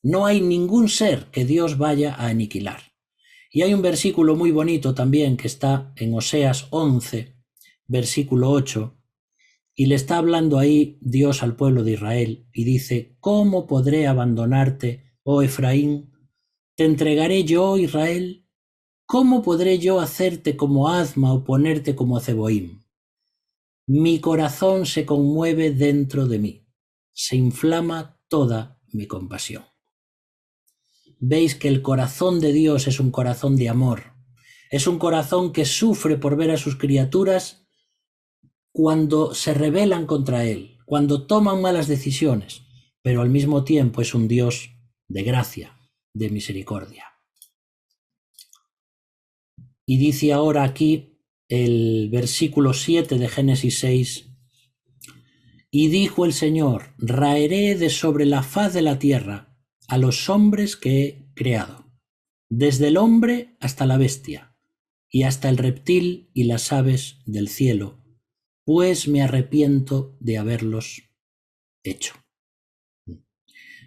No hay ningún ser que Dios vaya a aniquilar. Y hay un versículo muy bonito también que está en Oseas 11, versículo 8, y le está hablando ahí Dios al pueblo de Israel y dice, ¿cómo podré abandonarte, oh Efraín? ¿Te entregaré yo, Israel? ¿Cómo podré yo hacerte como Azma o ponerte como Zeboim? Mi corazón se conmueve dentro de mí, se inflama toda mi compasión. Veis que el corazón de Dios es un corazón de amor, es un corazón que sufre por ver a sus criaturas cuando se rebelan contra Él, cuando toman malas decisiones, pero al mismo tiempo es un Dios de gracia, de misericordia. Y dice ahora aquí el versículo 7 de Génesis 6, y dijo el Señor, raeré de sobre la faz de la tierra a los hombres que he creado, desde el hombre hasta la bestia, y hasta el reptil y las aves del cielo, pues me arrepiento de haberlos hecho.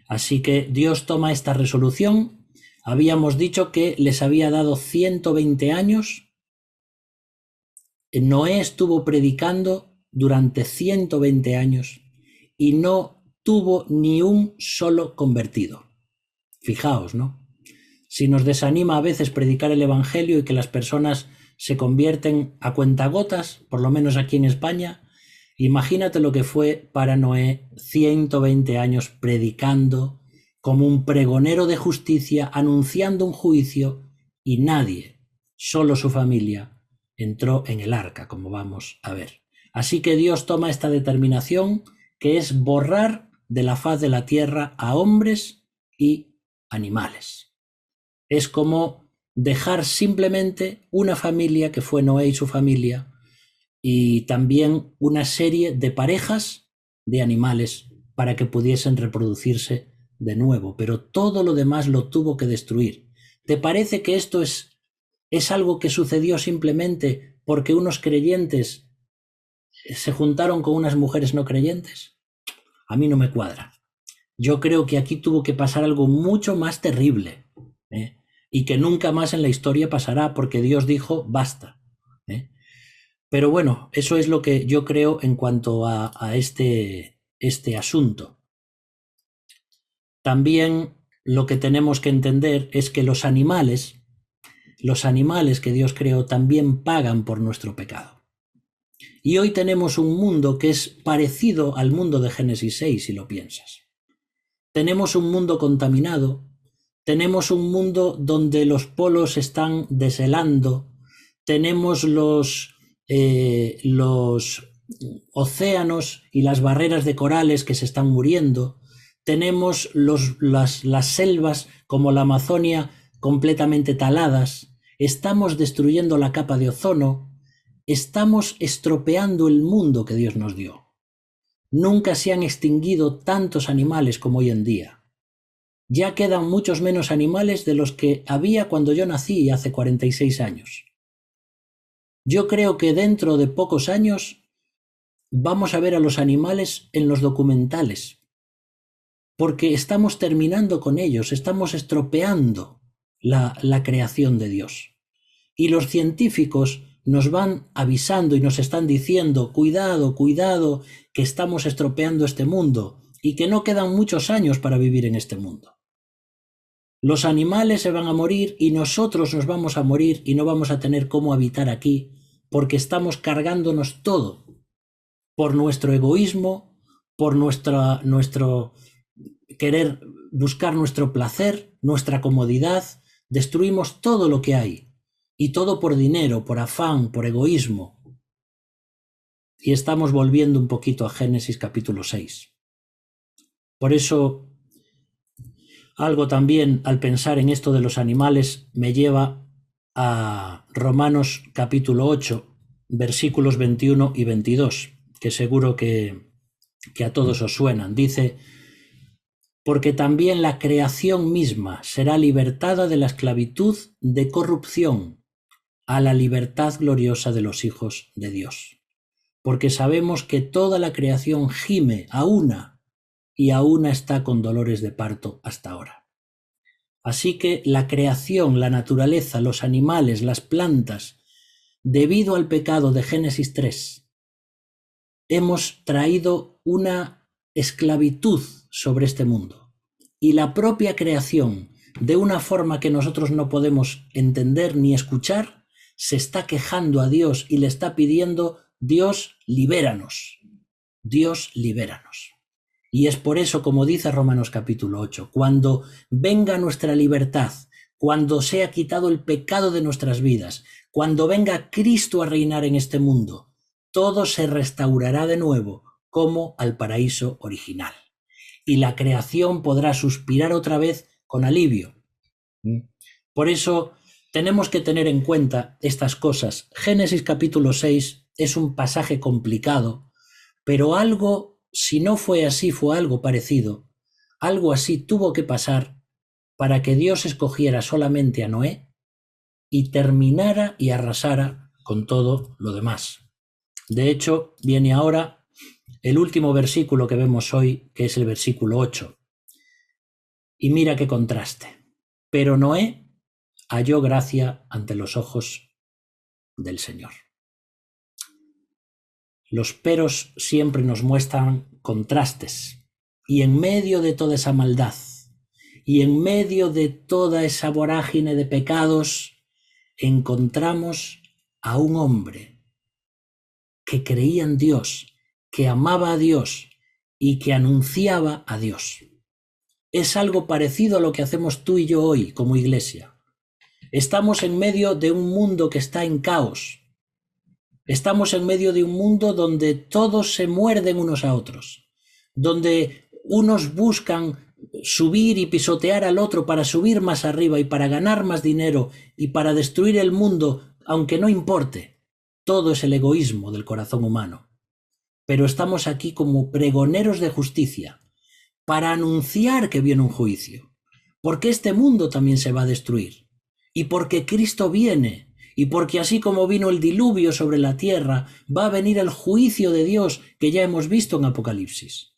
Así que Dios toma esta resolución. Habíamos dicho que les había dado 120 años. Noé estuvo predicando durante 120 años y no tuvo ni un solo convertido. Fijaos, ¿no? Si nos desanima a veces predicar el Evangelio y que las personas se convierten a cuentagotas, por lo menos aquí en España, imagínate lo que fue para Noé 120 años predicando como un pregonero de justicia, anunciando un juicio, y nadie, solo su familia, entró en el arca, como vamos a ver. Así que Dios toma esta determinación, que es borrar de la faz de la tierra a hombres y animales. Es como dejar simplemente una familia que fue Noé y su familia, y también una serie de parejas de animales para que pudiesen reproducirse de nuevo, pero todo lo demás lo tuvo que destruir. ¿Te parece que esto es algo que sucedió simplemente porque unos creyentes se juntaron con unas mujeres no creyentes? A mí no me cuadra. Yo creo que aquí tuvo que pasar algo mucho más terrible, y que nunca más en la historia pasará, porque Dios dijo basta. Pero bueno, eso es lo que yo creo en cuanto a este asunto. también lo que tenemos que entender es que los animales que Dios creó también pagan por nuestro pecado. Y hoy tenemos un mundo que es parecido al mundo de Génesis 6, si lo piensas. Tenemos un mundo contaminado, tenemos un mundo donde los polos están deshelando, tenemos los océanos y las barreras de corales que se están muriendo, tenemos las selvas como la Amazonia completamente taladas, estamos destruyendo la capa de ozono, estamos estropeando el mundo que Dios nos dio. Nunca se han extinguido tantos animales como hoy en día. Ya quedan muchos menos animales de los que había cuando yo nací hace 46 años. Yo creo que dentro de pocos años vamos a ver a los animales en los documentales, porque estamos terminando con ellos, estamos estropeando la creación de Dios. Y los científicos nos van avisando y nos están diciendo, cuidado, cuidado, que estamos estropeando este mundo y que no quedan muchos años para vivir en este mundo. Los animales se van a morir y nosotros nos vamos a morir y no vamos a tener cómo habitar aquí porque estamos cargándonos todo por nuestro egoísmo, por nuestro querer buscar nuestro placer, nuestra comodidad, destruimos todo lo que hay. Y todo por dinero, por afán, por egoísmo. Y estamos volviendo un poquito a Génesis capítulo 6. Por eso, algo también al pensar en esto de los animales me lleva a Romanos capítulo 8, versículos 21 y 22, que seguro que a todos os suenan. Dice, porque también la creación misma será libertada de la esclavitud de corrupción a la libertad gloriosa de los hijos de Dios. Porque sabemos que toda la creación gime a una y a una está con dolores de parto hasta ahora. Así que la creación, la naturaleza, los animales, las plantas, debido al pecado de Génesis 3, hemos traído una esclavitud sobre este mundo. Y la propia creación, de una forma que nosotros no podemos entender ni escuchar, se está quejando a Dios y le está pidiendo, Dios, libéranos. Dios, libéranos. Y es por eso, como dice Romanos capítulo 8, cuando venga nuestra libertad, cuando sea quitado el pecado de nuestras vidas, cuando venga Cristo a reinar en este mundo, todo se restaurará de nuevo como al paraíso original. Y la creación podrá suspirar otra vez con alivio. Por eso tenemos que tener en cuenta estas cosas. Génesis capítulo 6 es un pasaje complicado, pero algo, si no fue así, fue algo parecido. Algo así tuvo que pasar para que Dios escogiera solamente a Noé y terminara y arrasara con todo lo demás. De hecho, viene ahora el último versículo que vemos hoy, que es el versículo 8. Y mira qué contraste. Pero Noé halló gracia ante los ojos del Señor. Los peros siempre nos muestran contrastes. Y en medio de toda esa maldad, y en medio de toda esa vorágine de pecados, encontramos a un hombre que creía en Dios, que amaba a Dios y que anunciaba a Dios. Es algo parecido a lo que hacemos tú y yo hoy como iglesia. Estamos en medio de un mundo que está en caos. Estamos en medio de un mundo donde todos se muerden unos a otros, donde unos buscan subir y pisotear al otro para subir más arriba y para ganar más dinero y para destruir el mundo, aunque no importe. Todo es el egoísmo del corazón humano. Pero estamos aquí como pregoneros de justicia para anunciar que viene un juicio, porque este mundo también se va a destruir. Y porque Cristo viene, y porque así como vino el diluvio sobre la tierra, va a venir el juicio de Dios que ya hemos visto en Apocalipsis.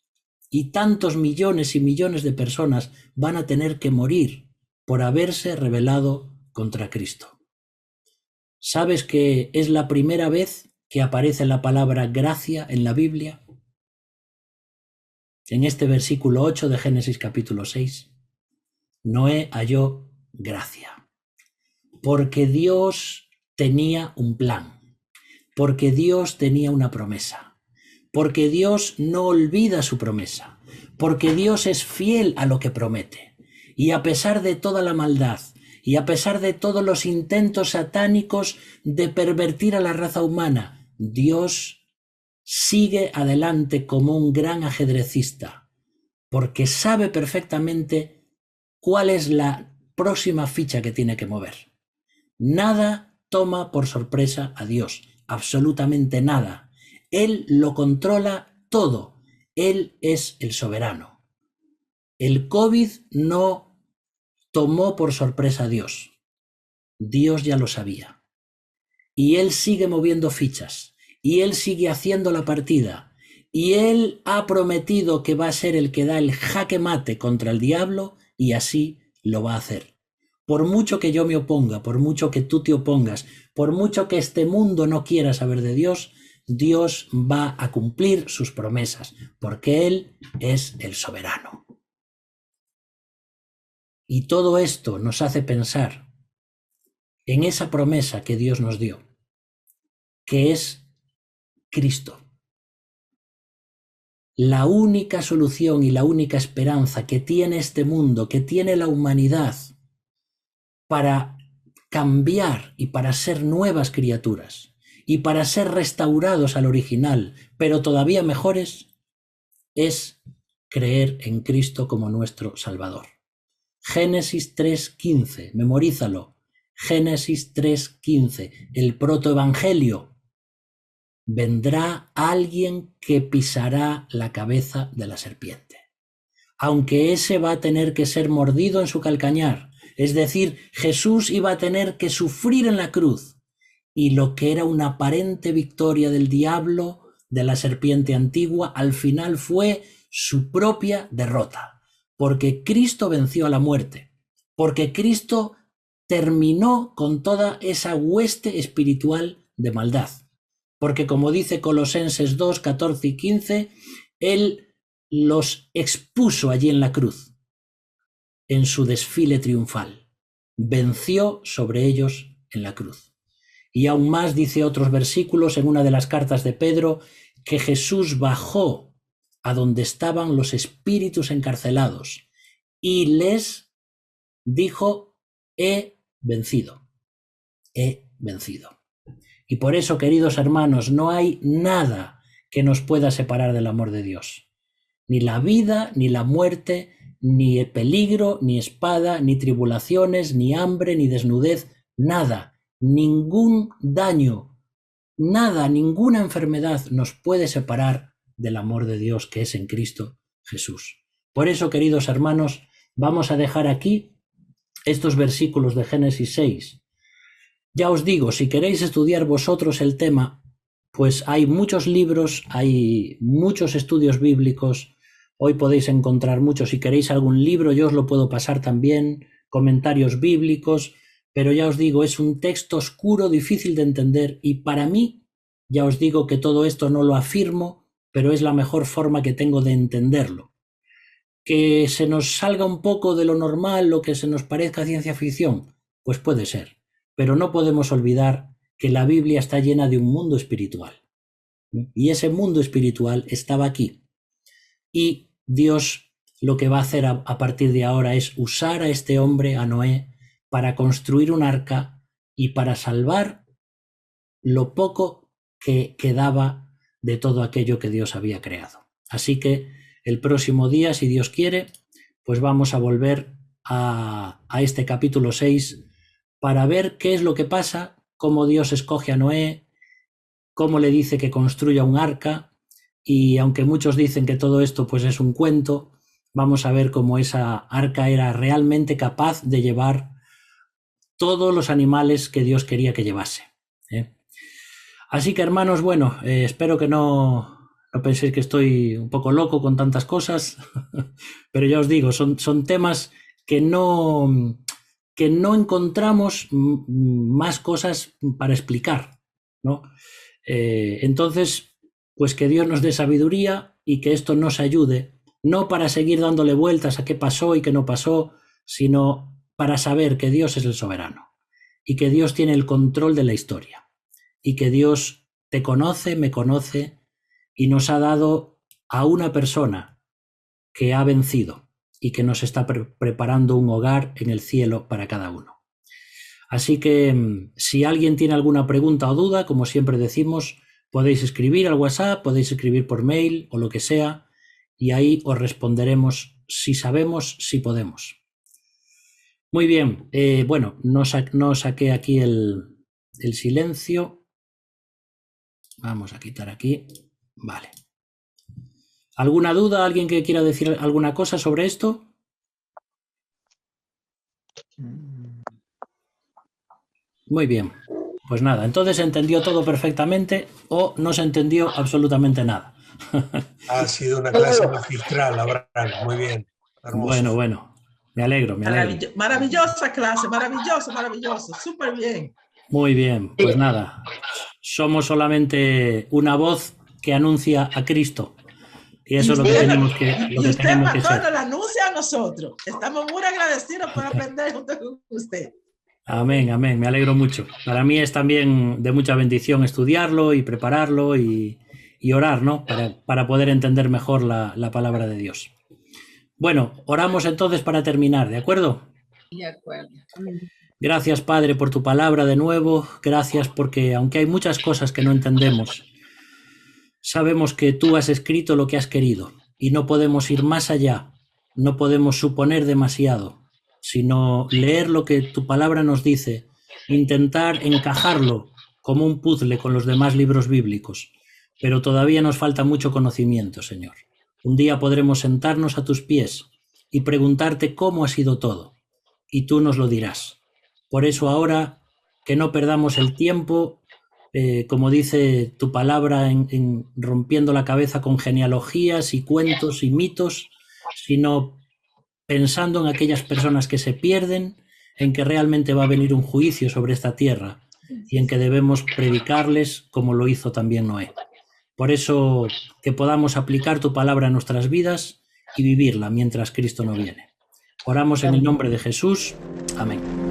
Y tantos millones y millones de personas van a tener que morir por haberse rebelado contra Cristo. ¿Sabes que es la primera vez que aparece la palabra gracia en la Biblia? en este versículo 8 de Génesis capítulo 6, Noé halló gracia, porque Dios tenía un plan, porque Dios tenía una promesa, porque Dios no olvida su promesa, porque Dios es fiel a lo que promete. Y a pesar de toda la maldad, y a pesar de todos los intentos satánicos de pervertir a la raza humana, Dios sigue adelante como un gran ajedrecista, porque sabe perfectamente cuál es la próxima ficha que tiene que mover. Nada toma por sorpresa a Dios, absolutamente nada. Él lo controla todo. Él es el soberano. El COVID no tomó por sorpresa a Dios. Dios ya lo sabía. Y Él sigue moviendo fichas. Y Él sigue haciendo la partida. Y Él ha prometido que va a ser el que da el jaque mate contra el diablo, y así lo va a hacer. Por mucho que yo me oponga, por mucho que tú te opongas, por mucho que este mundo no quiera saber de Dios, Dios va a cumplir sus promesas, porque Él es el soberano. Y todo esto nos hace pensar en esa promesa que Dios nos dio, que es Cristo. La única solución y la única esperanza que tiene este mundo, que tiene la humanidad, para cambiar y para ser nuevas criaturas y para ser restaurados al original, pero todavía mejores, es creer en Cristo como nuestro Salvador. Génesis 3:15, memorízalo. Génesis 3:15, el protoevangelio. Vendrá alguien que pisará la cabeza de la serpiente. Aunque ese va a tener que ser mordido en su calcañar, es decir, Jesús iba a tener que sufrir en la cruz, y lo que era una aparente victoria del diablo, de la serpiente antigua, al final fue su propia derrota, porque Cristo venció a la muerte, porque Cristo terminó con toda esa hueste espiritual de maldad, porque como dice Colosenses 2, 14 y 15, Él los expuso allí en la cruz, en su desfile triunfal. Venció sobre ellos en la cruz. Y aún más dice otros versículos en una de las cartas de Pedro, que Jesús bajó a donde estaban los espíritus encarcelados y les dijo: he vencido, he vencido. Y por eso, queridos hermanos, no hay nada que nos pueda separar del amor de Dios. Ni la vida, ni la muerte, ni el peligro, ni espada, ni tribulaciones, ni hambre, ni desnudez, nada, ningún daño, nada, ninguna enfermedad nos puede separar del amor de Dios que es en Cristo Jesús. Por eso, queridos hermanos, vamos a dejar aquí estos versículos de Génesis 6. Ya os digo, si queréis estudiar vosotros el tema, pues hay muchos libros, hay muchos estudios bíblicos. Hoy podéis encontrar muchos. Si queréis algún libro, yo os lo puedo pasar también, comentarios bíblicos, pero ya os digo, es un texto oscuro, difícil de entender, y para mí, ya os digo que todo esto no lo afirmo, pero es la mejor forma que tengo de entenderlo. Que se nos salga un poco de lo normal o que se nos parezca ciencia ficción, pues puede ser, pero no podemos olvidar que la Biblia está llena de un mundo espiritual, y ese mundo espiritual estaba aquí, y Dios lo que va a hacer a partir de ahora es usar a este hombre, a Noé, para construir un arca y para salvar lo poco que quedaba de todo aquello que Dios había creado. Así que el próximo día, si Dios quiere, pues vamos a volver a este capítulo 6 para ver qué es lo que pasa, cómo Dios escoge a Noé, cómo le dice que construya un arca, y aunque muchos dicen que todo esto pues es un cuento, vamos a ver cómo esa arca era realmente capaz de llevar todos los animales que Dios quería que llevase. Así que, hermanos, bueno, espero que no penséis que estoy un poco loco con tantas cosas, pero ya os digo, son temas que no encontramos más cosas para explicar, ¿no? Entonces, pues que Dios nos dé sabiduría y que esto nos ayude no para seguir dándole vueltas a qué pasó y qué no pasó, sino para saber que Dios es el soberano y que Dios tiene el control de la historia y que Dios te conoce, me conoce y nos ha dado a una persona que ha vencido y que nos está preparando un hogar en el cielo para cada uno. Así que si alguien tiene alguna pregunta o duda, como siempre decimos, podéis escribir al WhatsApp, podéis escribir por mail o lo que sea, y ahí os responderemos si sabemos, si podemos. Muy bien, bueno, no saqué aquí el silencio. Vamos a quitar aquí. Vale. ¿Alguna duda? ¿Alguien que quiera decir alguna cosa sobre esto? Muy bien. Pues nada, entonces se entendió todo perfectamente o no se entendió absolutamente nada. Ha sido una clase magistral, Abraham. Muy bien. Hermoso. Bueno. Me alegro. Maravillosa clase, maravilloso. Súper bien. Muy bien, pues nada. Somos solamente una voz que anuncia a Cristo. Y eso es lo que tenemos que ser. Y usted, pastor, nos lo anuncia a nosotros. Estamos muy agradecidos por aprender junto con usted. Amén. Me alegro mucho. Para mí es también de mucha bendición estudiarlo y prepararlo y orar, ¿no? Para poder entender mejor la palabra de Dios. Bueno, oramos entonces para terminar, ¿de acuerdo? De acuerdo. Gracias, Padre, por tu palabra de nuevo. Gracias porque, aunque hay muchas cosas que no entendemos, sabemos que tú has escrito lo que has querido y no podemos ir más allá, no podemos suponer demasiado, sino leer lo que tu palabra nos dice, intentar encajarlo como un puzzle con los demás libros bíblicos. Pero todavía nos falta mucho conocimiento, Señor. Un día podremos sentarnos a tus pies y preguntarte cómo ha sido todo, y tú nos lo dirás. Por eso ahora, que no perdamos el tiempo, como dice tu palabra, en rompiendo la cabeza con genealogías y cuentos y mitos, sino pensando en aquellas personas que se pierden, en que realmente va a venir un juicio sobre esta tierra y en que debemos predicarles como lo hizo también Noé. Por eso, que podamos aplicar tu palabra a nuestras vidas y vivirla mientras Cristo no viene. Oramos en el nombre de Jesús. Amén.